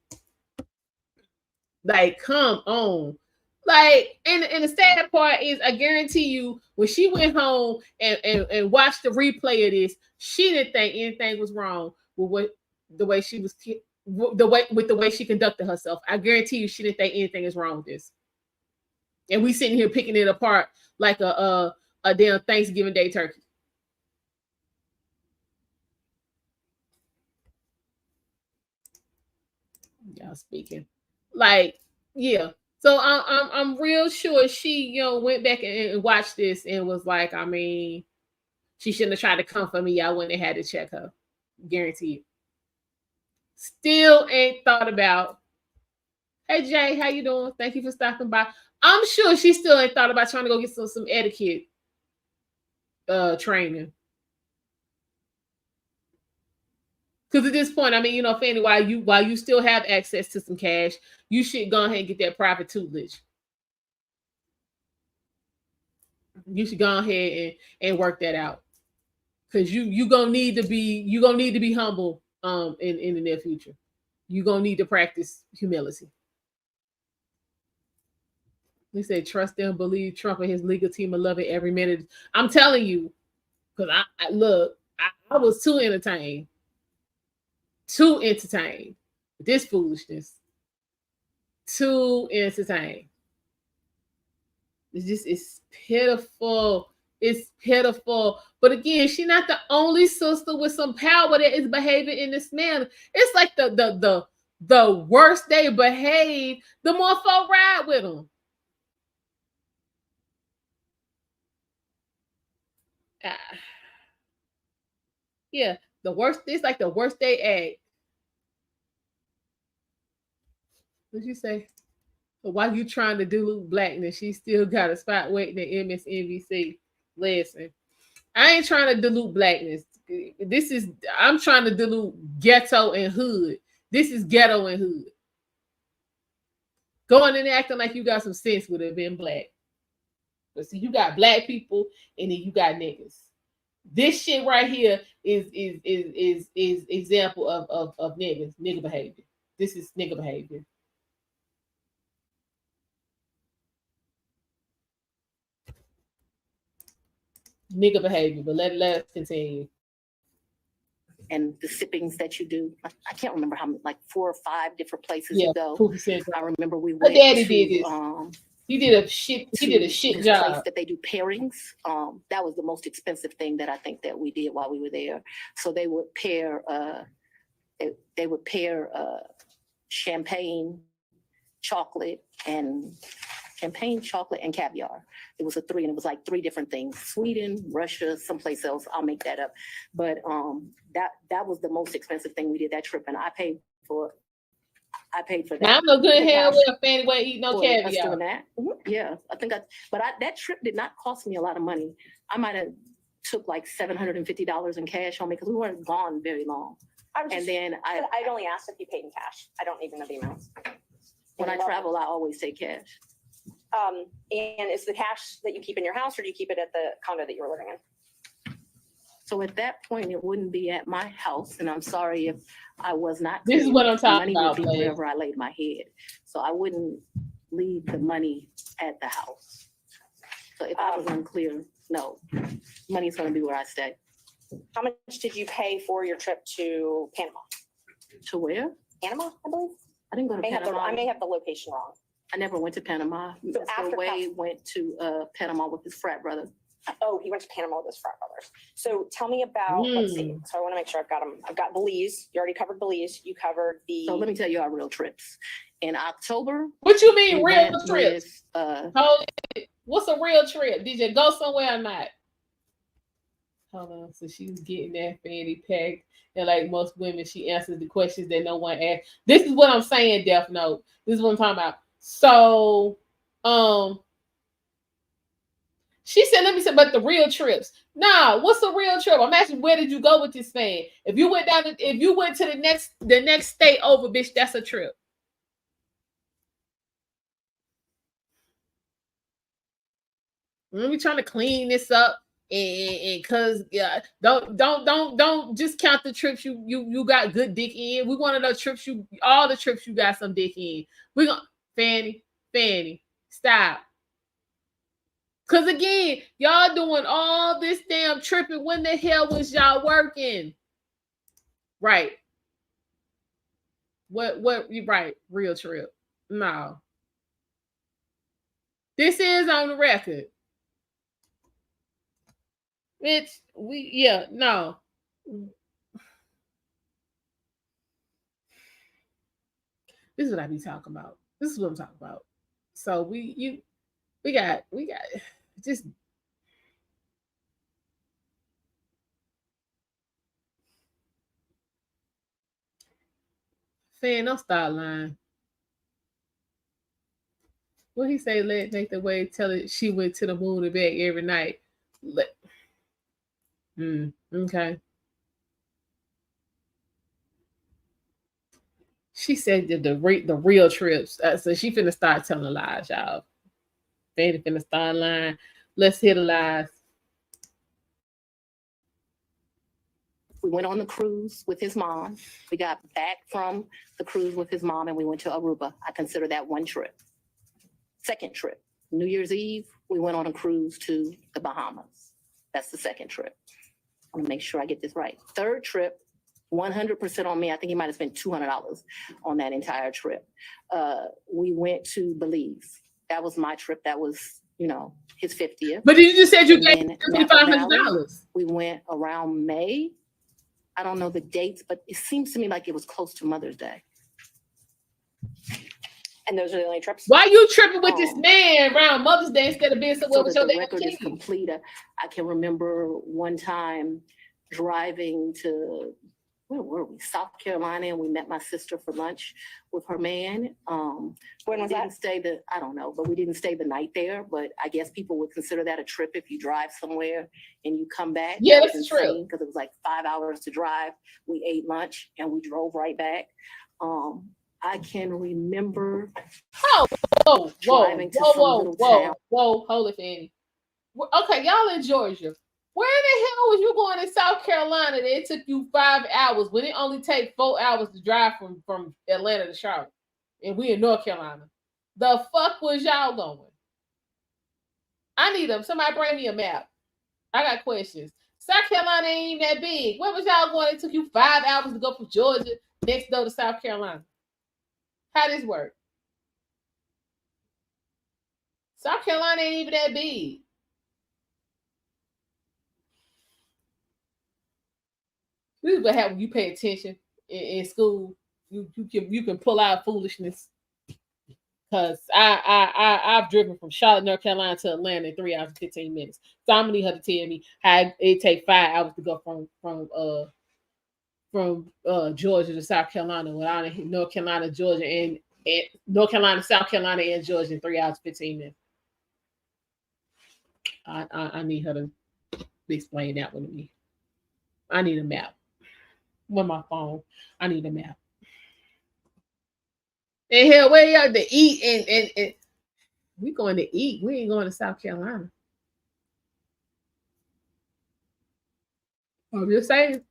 like, come on. Like, and the sad part is, I guarantee you, when she went home and watched the replay of this, she didn't think anything was wrong with the way she was, the way she conducted herself. I guarantee you, she didn't think anything is wrong with this. And we sitting here picking it apart like a damn Thanksgiving Day turkey. Y'all speaking, like, yeah. So I'm real sure she, went back and watched this and was like, I mean, she shouldn't have tried to come for me. I wouldn't have had to check her. Guaranteed. Still ain't thought about. Hey Jay, how you doing? Thank you for stopping by. I'm sure she still ain't thought about trying to go get some etiquette training. Because at this point, I mean, Fanny, while you still have access to some cash, you should go ahead and get that private tutelage. You should go ahead and work that out. Because you're gonna need to be humble in the near future. You're gonna need to practice humility. We say trust them, believe Trump and his legal team will love it every minute. I'm telling you, because I was too entertained. This foolishness. Too entertained. It's pitiful. It's pitiful. But again, she's not the only sister with some power that is behaving in this manner. It's like the worse they behave, the more folk ride with them. Yeah, it's like the worse they act. What'd you say? But while you trying to dilute blackness, she still got a spot waiting at MSNBC. Listen, I ain't trying to dilute blackness. I'm trying to dilute ghetto and hood. This is ghetto and hood. Going and acting like you got some sense would have been black. But see, you got black people and then you got niggas. This shit right here is example of nigga behavior. This is nigga behavior. Nigga behavior, but let us continue. And the sippings that you do, I can't remember how many, like 4 or 5 different places you go. I remember we went daddy to, did this. He did a shit job. Place that they do pairings. That was the most expensive thing that I think that we did while we were there. So they would pair champagne, chocolate, and caviar. It was a 3, and it was like 3 different things: Sweden, Russia, someplace else. I'll make that up. But that was the most expensive thing we did that trip, and I paid for that. Now I'm no good hell with a Fanny way eat no caviar. Doing that. Yeah, I think that trip did not cost me a lot of money. I might have took like $750 in cash on me because we weren't gone very long. I'd only asked if you paid in cash. I don't even know the amounts. When I travel, I always say cash. And is the cash that you keep in your house, or do you keep it at the condo that you were living in? So at that point, it wouldn't be at my house, and I'm sorry if I was not. This is what I'm talking about. Money would be wherever I laid my head, so I wouldn't leave the money at the house. So if I was unclear, no, money's going to be where I stay. How much did you pay for your trip to Panama? To where? Panama, I believe. I didn't go to Panama. I may have the location wrong. I never went to Panama. So after Wade went to Panama with his frat brother. Oh, he went to Panama with his frat brothers. So tell me about, let's see. So I want to make sure I've got them. I've got Belize. You already covered Belize. You covered the. So let me tell you our real trips. In October. What you mean real trips? What's a real trip? Did you go somewhere or not? Hold on. So she was getting that fanny pack. And like most women, she answers the questions that no one asked. This is what I'm saying, Death Note. This is what I'm talking about. So, she said, let me say, but the real trips. Nah, what's the real trip? I'm asking, where did you go with this fan? If you went to the next state over, bitch, that's a trip. Let me trying to clean this up. And cause don't just count the trips you got good dick in. We want to know trips all the trips you got some dick in. We gonna Fanny, stop. Cause again, y'all doing all this damn tripping. When the hell was y'all working? Right. What right, real trip. No. This is on the record. No. This is what I be talking about. This is what I'm talking about. So we got just Fan, don't start lying. What he say? Let make the way tell it she went to the moon and back every night. Okay. She said that the real trips. So she finna start telling lies, y'all. Fanny finna start lying. Let's hear the lies. We went on the cruise with his mom. We got back from the cruise with his mom and we went to Aruba. I consider that one trip. Second trip, New Year's Eve, we went on a cruise to the Bahamas. That's the second trip. I want to make sure I get this right. Third trip, 100% on me. I think he might have spent $200 on that entire trip. We went to Belize. That was my trip. That was, his 50th. But you just said you And gave then $500. We went around May. I don't know the dates, but it seems to me like it was close to Mother's Day. And those are the only trips? Why you tripping with this man around Mother's Day instead of being somewhere with your the damn record is kids? complete. I can remember one time driving to, where were we? South Carolina, and we met my sister for lunch with her man. When was that? I don't know, but we didn't stay the night there. But I guess people would consider that a trip if you drive somewhere and you come back. Yeah, that's true. Because it was like 5 hours to drive. We ate lunch and we drove right back. I can remember Whoa, driving to some little town. hold it, Fanny. Okay, y'all in Georgia. Where the hell was you going in South Carolina that it took you 5 hours when it only take 4 hours to drive from Atlanta to Charlotte? And we in North Carolina. The fuck was y'all going? I need somebody bring me a map. I got questions. South Carolina ain't even that big. Where was y'all going? It took you 5 hours to go from Georgia next door to South Carolina. How this work? South Carolina ain't even that big. This is what happens when you pay attention in school. You can pull out foolishness. Cause I've driven from Charlotte, North Carolina to Atlanta in 3 hours and 15 minutes. So I'm gonna need her to tell me how it take 5 hours to go from Georgia to South Carolina without North Carolina, Georgia, and North Carolina, South Carolina, and Georgia in 3 hours and 15 minutes. I need her to explain that one to me. I need a map. With my phone, I need a map. And hell, where y'all to eat and we going to eat. We ain't going to South Carolina. I'm just saying.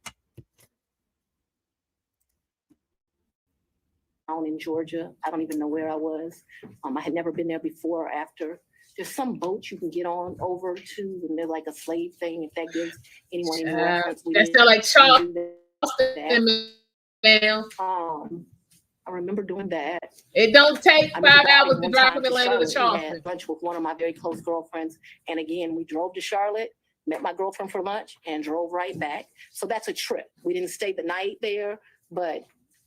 In Georgia, I don't even know where I was. I had never been there before or after. There's some boat you can get on over to, and they're like a slave thing. If that gives anyone any reference, that sound like Charleston. I remember doing that. It don't take 5 hours to drive from Atlanta to Charleston. I had lunch with one of my very close girlfriends, and again, we drove to Charlotte, met my girlfriend for lunch, and drove right back. So that's a trip. We didn't stay the night there, but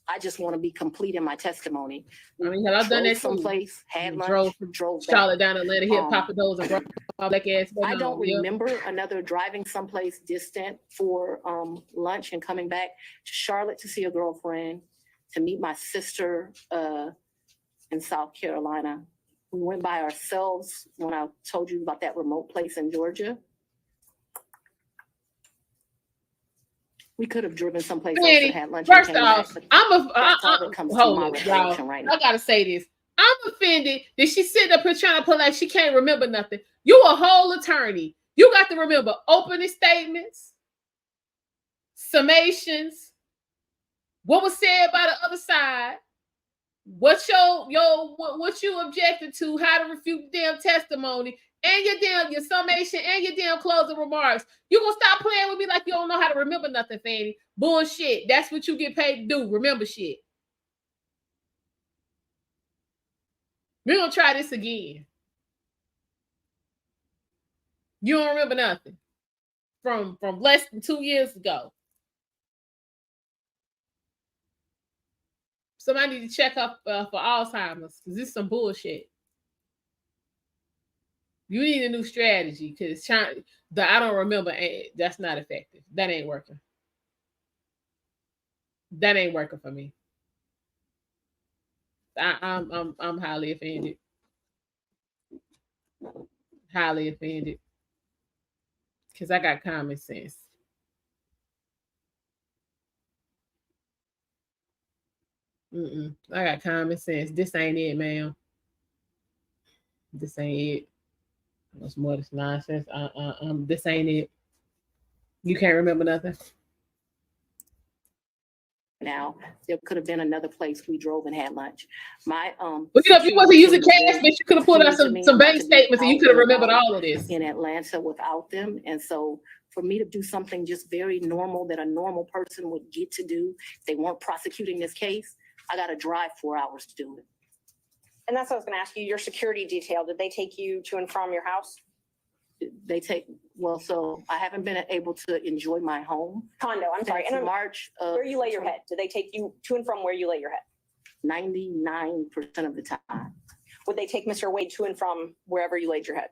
I just want to be complete in my testimony. I mean, hell, I've done that too. Someplace, had lunch, Drove from drove back. Charlotte down Atlanta, hit Papa Do's and brought my black ass back I home. don't Yep. remember another driving someplace distant for lunch and coming back to Charlotte to see a girlfriend, to meet my sister in South Carolina. We went by ourselves when I told you about that remote place in Georgia. We could have driven someplace else Manny, and had lunch. first and came off, back, but I'm that's all that comes to my hold it, recollection y'all. right now. I gotta say this. I'm offended that she sitting up here trying to put like she can't remember nothing. You a whole attorney. You got to remember opening statements, summations, what was said by the other side, what you objected to, how to refute the damn testimony, and your summation and your damn closing remarks. You gonna stop playing with me like you don't know how to remember nothing, Fanny? Bullshit. That's what you get paid to do. Remember shit. We're gonna try this again. You don't remember nothing from less than 2 years ago. Somebody need to check up for Alzheimer's because this is some bullshit. You need a new strategy because the I don't remember, that's not effective. That ain't working. That ain't working for me. I'm highly offended. Highly offended. Because I got common sense. I got common sense. This ain't it, ma'am. This ain't it. What's more this nonsense? This ain't it. You can't remember nothing. Now, there could have been another place we drove and had lunch. My But if you wasn't using cash, but you could have put out some bank statements and you could have remembered all of this. In Atlanta without them. And so for me to do something just very normal that a normal person would get to do, if they weren't prosecuting this case, I got to drive 4 hours to do it. And that's what I was going to ask you. Your security detail, did they take you to and from your house? They take, well, so I haven't been able to enjoy my home. Condo, I'm sorry. Since And March of where you lay your head? Did they take you to and from where you lay your head? 99% of the time. Would they take Mr. Wade to and from wherever you laid your head?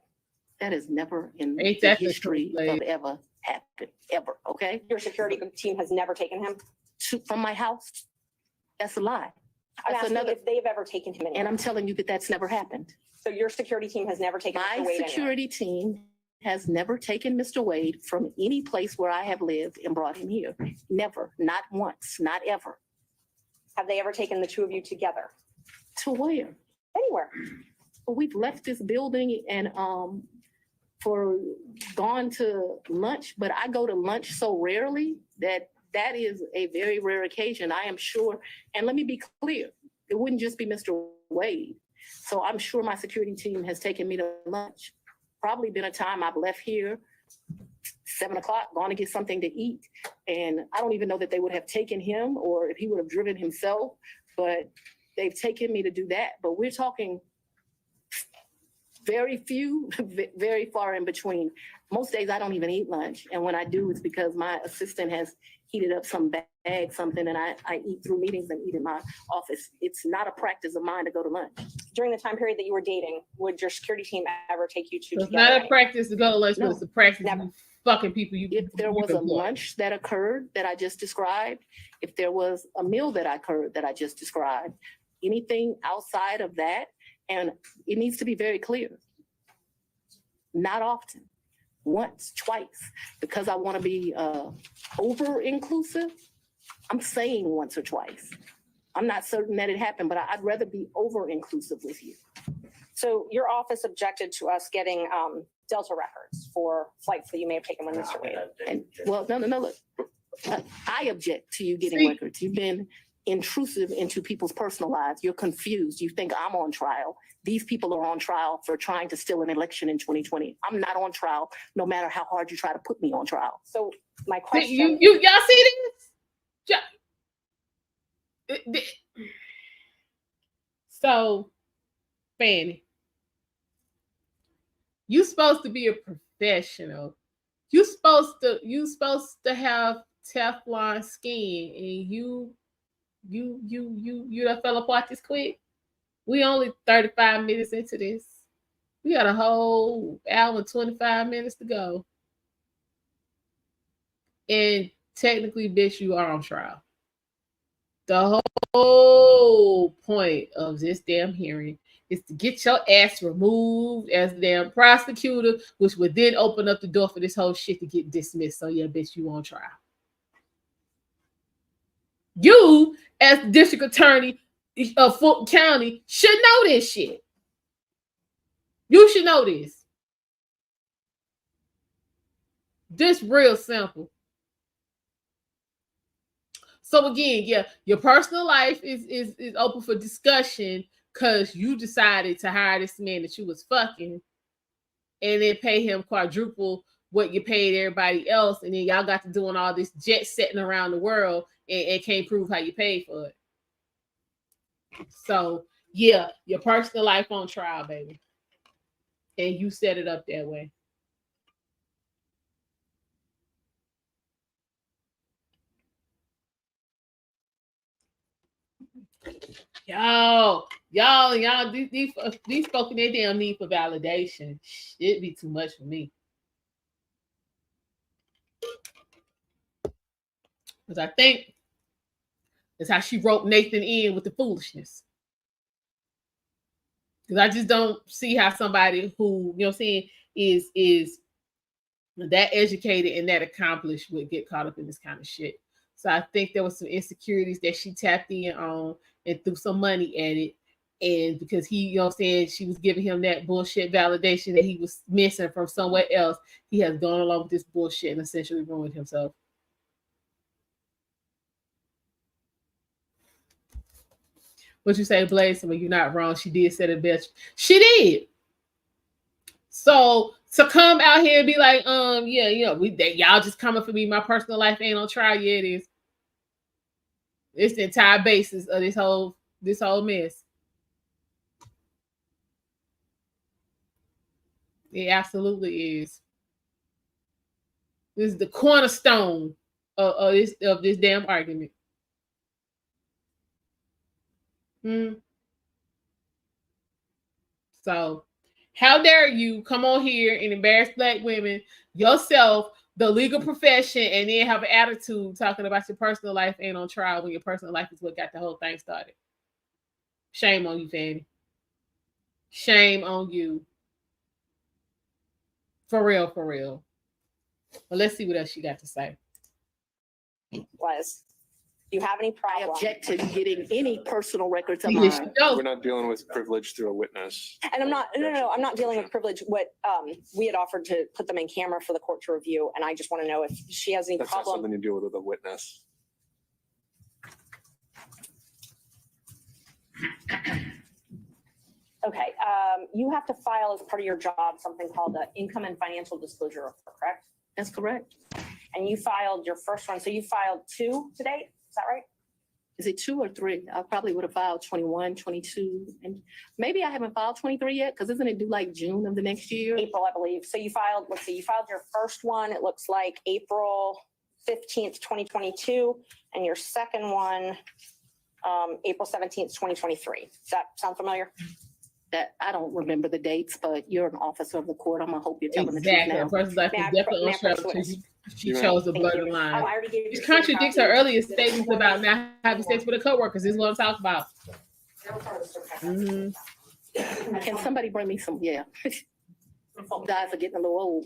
That is never in Ain't the that the history truth, of ever happened, ever, okay? Your security team has never taken him? From my house? That's a lie. I'm That's asking another, if they've ever taken him and anywhere. I'm telling you that that's never happened. So your security team has never taken Mr. My Wade anywhere? security team has never taken Mr. Wade from any place where I have lived and brought him here. Never, not once, not ever. Have they ever taken the two of you together? To where? Anywhere. Well, we've left this building and for gone to lunch, but I go to lunch so rarely that is a very rare occasion, I am sure. And let me be clear, it wouldn't just be Mr. Wade. So I'm sure my security team has taken me to lunch. Probably been a time I've left here 7 o'clock, gone to get something to eat. And I don't even know that they would have taken him or if he would have driven himself, but they've taken me to do that. But we're talking very few, very far in between. Most days I don't even eat lunch. And when I do, it's because my assistant has heated up some bag, something, and I eat through meetings and eat in my office. It's not a practice of mine to go to lunch. During the time period that you were dating, would your security team ever take you to? It's not a practice to go to lunch, No, but it's a practice never. of fucking people. If there was a lunch that occurred that I just described, if there was a meal that occurred that I just described, anything outside of that, and it needs to be very clear. Not often, once, twice, because I want to be over-inclusive. I'm saying once or twice. I'm not certain that it happened, but I'd rather be over-inclusive with you. So your office objected to us getting Delta records for flights that you may have taken with Mr. Wade. And well, no, look, I object to you getting records. You've been intrusive into people's personal lives. You're confused. You think I'm on trial. These people are on trial for trying to steal an election in 2020. I'm not on trial, no matter how hard you try to put me on trial. So my question, y'all see this? So, Fanny, you supposed to be a professional. You supposed to have Teflon skin, and you You done fell apart this quick. We only 35 minutes into this. We got a whole hour and 25 minutes to go. And technically, bitch, you are on trial. The whole point of this damn hearing is to get your ass removed as the damn prosecutor, which would then open up the door for this whole shit to get dismissed. So yeah, bitch, you on trial. You, as the district attorney of Fulton County, should know this shit. You should know this. This real simple. So again, yeah, your personal life is open for discussion because you decided to hire this man that you was fucking and then pay him quadruple what you paid everybody else, and then y'all got to doing all this jet setting around the world and can't prove how you paid for it. So yeah, your personal life on trial, baby. And you set it up that way. Y'all, these folk in their damn need for validation. It'd be too much for me. Because I think that's how she wrote Nathan in with the foolishness. Because I just don't see how somebody who, you know what I'm saying, is that educated and that accomplished would get caught up in this kind of shit. So I think there was some insecurities that she tapped in on and threw some money at it. And because he, you know what I'm saying, she was giving him that bullshit validation that he was missing from somewhere else, he has gone along with this bullshit and essentially ruined himself. What you say, Blaze? I mean, you're not wrong. She did set a bitch. She did. So to come out here and be like, yeah, you know, y'all just coming for me. My personal life ain't on trial. Yeah, it is. It's the entire basis of this whole mess. It absolutely is. This is the cornerstone of this damn argument. So, how dare you come on here and embarrass Black women, yourself, the legal profession, and then have an attitude talking about your personal life ain't on trial when your personal life is what got the whole thing started. Shame on you, Fani. Shame on you. For real, for real. Well, let's see what else she got to say. Was, do you have any I problem? object to getting any personal records of mine. We're not dealing with privilege through a witness. And I'm not, no, I'm not dealing with privilege. What we had offered to put them in camera for the court to review, and I just want to know if she has any That's not problem. something you deal with a witness. Okay, you have to file as part of your job something called the income and financial disclosure report, correct? That's correct. And you filed your first one, so you filed 2 to date, is that right? Is it 2 or 3? I probably would have filed 21, 22, and maybe I haven't filed 23 yet, because isn't it due like June of the next year? April, I believe. So you filed, let's see, you filed your first one, it looks like April 15th, 2022, and your second one, April 17th, 2023. Does that sound familiar? That I don't remember the dates, but you're an officer of the court. I'm gonna hope you're telling Exactly. the A truth person's life is definitely on trial because she chose to blur the line. I already gave you Which the contradicts copy. her earlier statements about not having sex with her coworkers. This is what I'm talking about. Mm-hmm. now. Can somebody bring me some? Yeah, guys are getting a little old.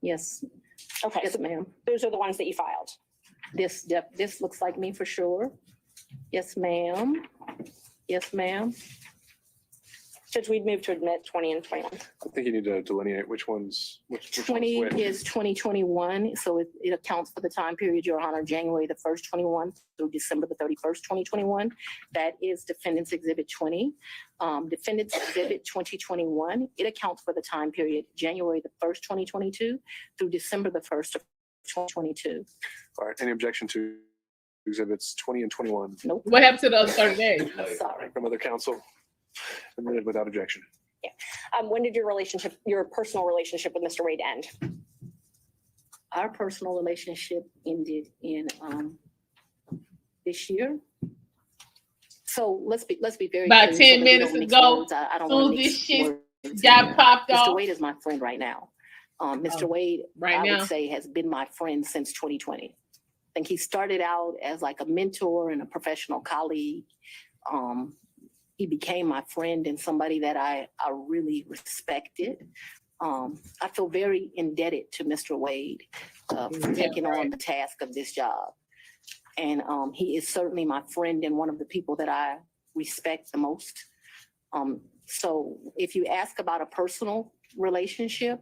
Yes, Okay, yes, so ma'am. those are the ones that you filed. This looks like me for sure. Yes, ma'am. Yes, ma'am. Judge, we'd move to admit 20 and 21. I think you need to delineate which one's which 20 one's which. is 2021, so it accounts for the time period, Your Honor, January the 1st, 21 through December the 31st, 2021. That is Defendant's Exhibit 20. Defendant's Exhibit 2021, it accounts for the time period, January the 1st, 2022 through December the 1st of 2022. All right. Any objection to exhibits 20 and 21 Nope, What happened to the other 30 days? sorry. from other counsel? Admitted without objection. When did your personal relationship with Mr. Wade end? Our personal relationship ended in this year. So let's be very About clear, 10 so that we minutes don't mix ago, words. I don't soon want as to this mix shit words got here. popped Mr. off. Wade is my friend right now. Mr. Oh, Wade, right I now? would say, has been my friend since 2020. I think he started out as like a mentor and a professional colleague. He became my friend and somebody that I really respected. I feel very indebted to Mr. Wade for taking on the task of this job. And he is certainly my friend and one of the people that I respect the most. So if you ask about a personal relationship,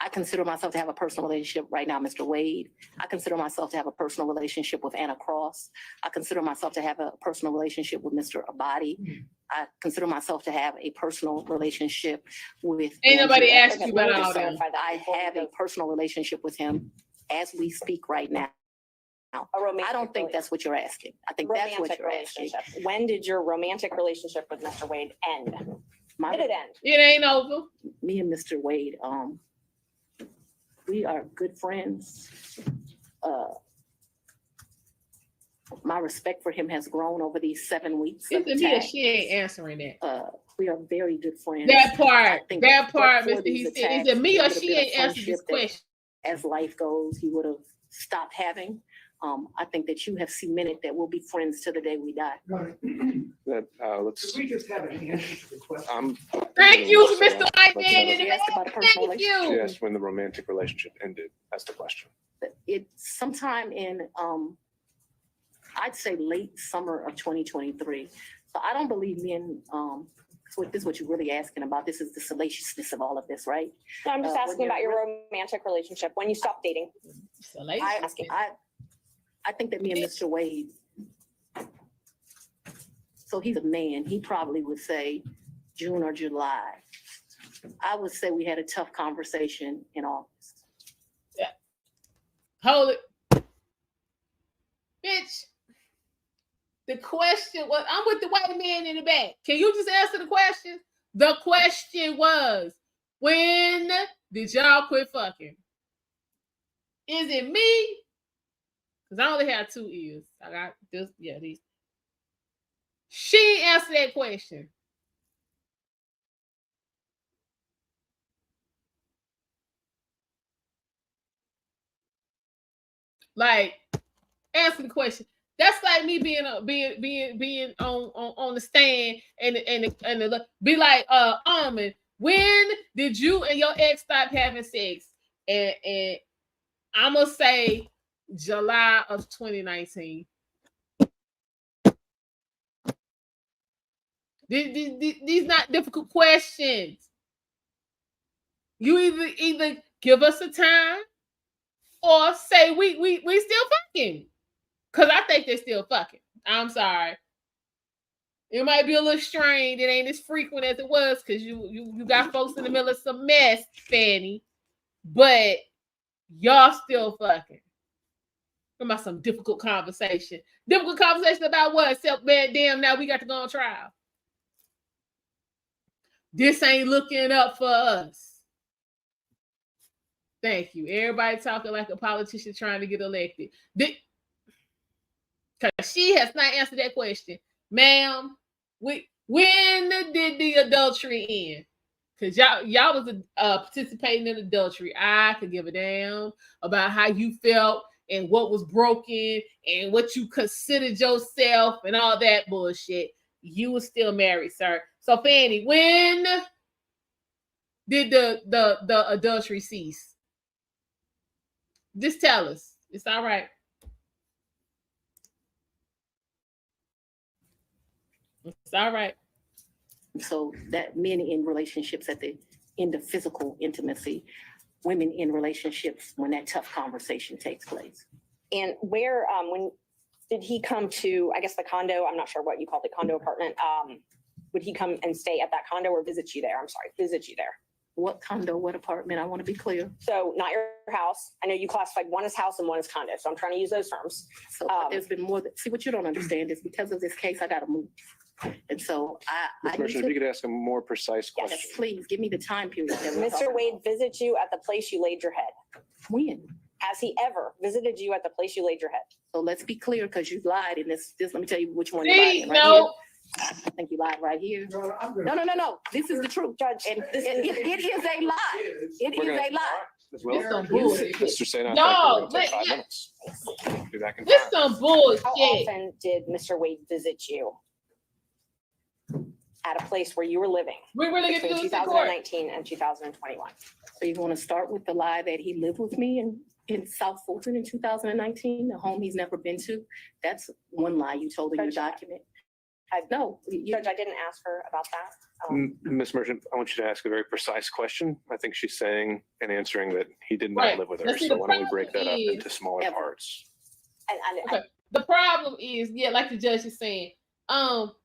I consider myself to have a personal relationship right now, Mr. Wade. I consider myself to have a personal relationship with Anna Cross. I consider myself to have a personal relationship with Mr. Abadi. I consider myself to have a personal relationship with. Ain't nobody Andrew. asked you about let me all just that. clarify that I before we have a go. personal relationship with him as we speak right now. A romantic I don't think rela- that's what you're asking. I think that's what romantic you're asking. relationship. When did your romantic relationship with Mr. Wade end? Did it end? It ain't over. Me and Mr. Wade, we are good friends. My respect for him has grown over these 7 weeks. of It's me or attack. she ain't answering that. We are very good friends. That part, think that part, but for Mr. these He said, is attacks, it me it or would have she been a ain't answered this friendship that, question? as life goes, he would have stopped having. I think that you have cemented that we'll be friends to the day we die. Right. That, Could let's, we just have an answer to the question? Thank you, Let's Mr. White let's Man have in the You asked about a back. personal Thank relationship. you. Yes, when the romantic relationship ended, that's the question. It's sometime in, I'd say late summer of 2023. So I don't believe men, this is what you're really asking about. This is the salaciousness of all of this, right? No, I'm just When asking about you're your romantic relationship, when you stopped dating. I think that me and Mr. Wade, so he's a man, he probably would say June or July. I would say we had a tough conversation in August. Hold it. Bitch. The question was, I'm with the white man in the back. Can you just answer the question? The question was, when did y'all quit fucking? Is it me? Because I only have 2 ears. I got this, yeah, these. She answered that question. Like, answer the question. That's like me being on the stand and be like, Almond, when did you and your ex stop having sex? And I'm gonna say July of 2019. These not difficult questions. You either give us a time or say we still fucking. Cause I think they're still fucking. I'm sorry. It might be a little strained. It ain't as frequent as it was because you got folks in the middle of some mess, Fanny. But y'all still fucking. About some difficult conversation. Difficult conversation about what? Except, man, damn, now we got to go on trial. This ain't looking up for us. Thank you. Everybody talking like a politician trying to get elected. Because she has not answered that question. Ma'am, when did the adultery end? Because y'all was participating in adultery. I could give a damn about how you felt and what was broken and what you considered yourself and all that bullshit. You were still married, sir. So Fanny, when did the adultery cease? Just tell us. It's all right. It's all right. So that men in relationships at the end of physical intimacy, women in relationships when that tough conversation takes place. And where, when did he come to, I guess the condo, I'm not sure what you call the condo apartment. Would he come and stay at that condo or visit you there? I'm sorry, visit you there. What condo, what apartment? I want to be clear. So not your house. I know you classified one as house and one as condo. So I'm trying to use those terms. So but there's been more see what you don't understand is because of this case, I got to move. And so I Ms. need Merchant, if you to, could ask a more precise yes, question. please give me the time period. that we're talking Mr. Wade visited you at the place you laid your head. about. When? Has he ever visited you at the place you laid your head? So let's be clear, because you lied in this, let me tell you which one you See, lied in, right no, here. I think you lied right here. Your Honor, I'm gonna- No, this is the truth. Judge, And this it is, is a lie. It We're is gonna- a lie. Ms. Willis, This some bullshit. Mr. Sainoff, No, we're gonna take but 5 yeah. minutes. Be back in this 5. some bullshit. how often did Mr. Wade visit you at a place where you were living We really get to do between this in court. 2019 and 2021? So you want to start with the lie that he lived with me in South Fulton in 2019, a home he's never been to? That's one lie you told in your Judge, document. I- No, Judge, I didn't ask her about that. Ms. Merchant, I want you to ask a very precise question. I think she's saying and answering that he did not Right. live with her. Now, see, So the why don't we break that problem up is- into smaller Ever. parts? And Okay. The problem is, yeah, like the judge is saying,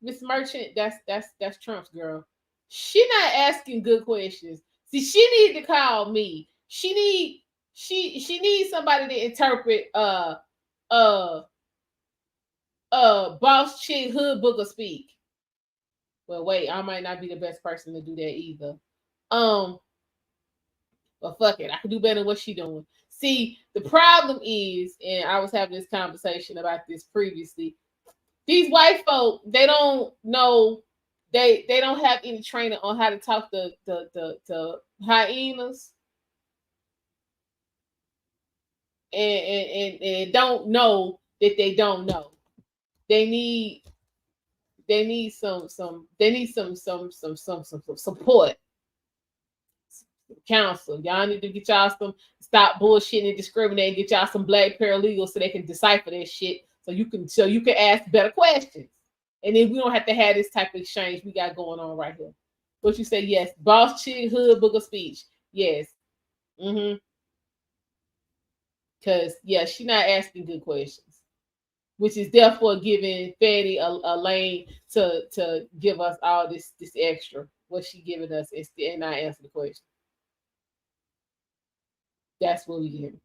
Miss Merchant, that's Trump's girl. She not asking good questions. See, she need to call me. She needs somebody to interpret boss chick hood book of speak. Well, wait, I might not be the best person to do that either. But fuck it, I can do better than what she doing. See, the problem is, and I was having this conversation about this previously. These white folk, they don't know, they don't have any training on how to talk to hyenas, and don't know that they don't know. They need some support. Counsel. Y'all need to get y'all some, stop bullshitting and discriminating, get y'all some black paralegals so they can decipher that shit. So you can ask better questions. And then we don't have to have this type of exchange we got going on right here. What you say, yes. Boss chick hood book of speech. Yes. Because yeah, she not asking good questions. Which is therefore giving Fani a lane to give us all this extra. What she giving us and not answer the question. That's what we get.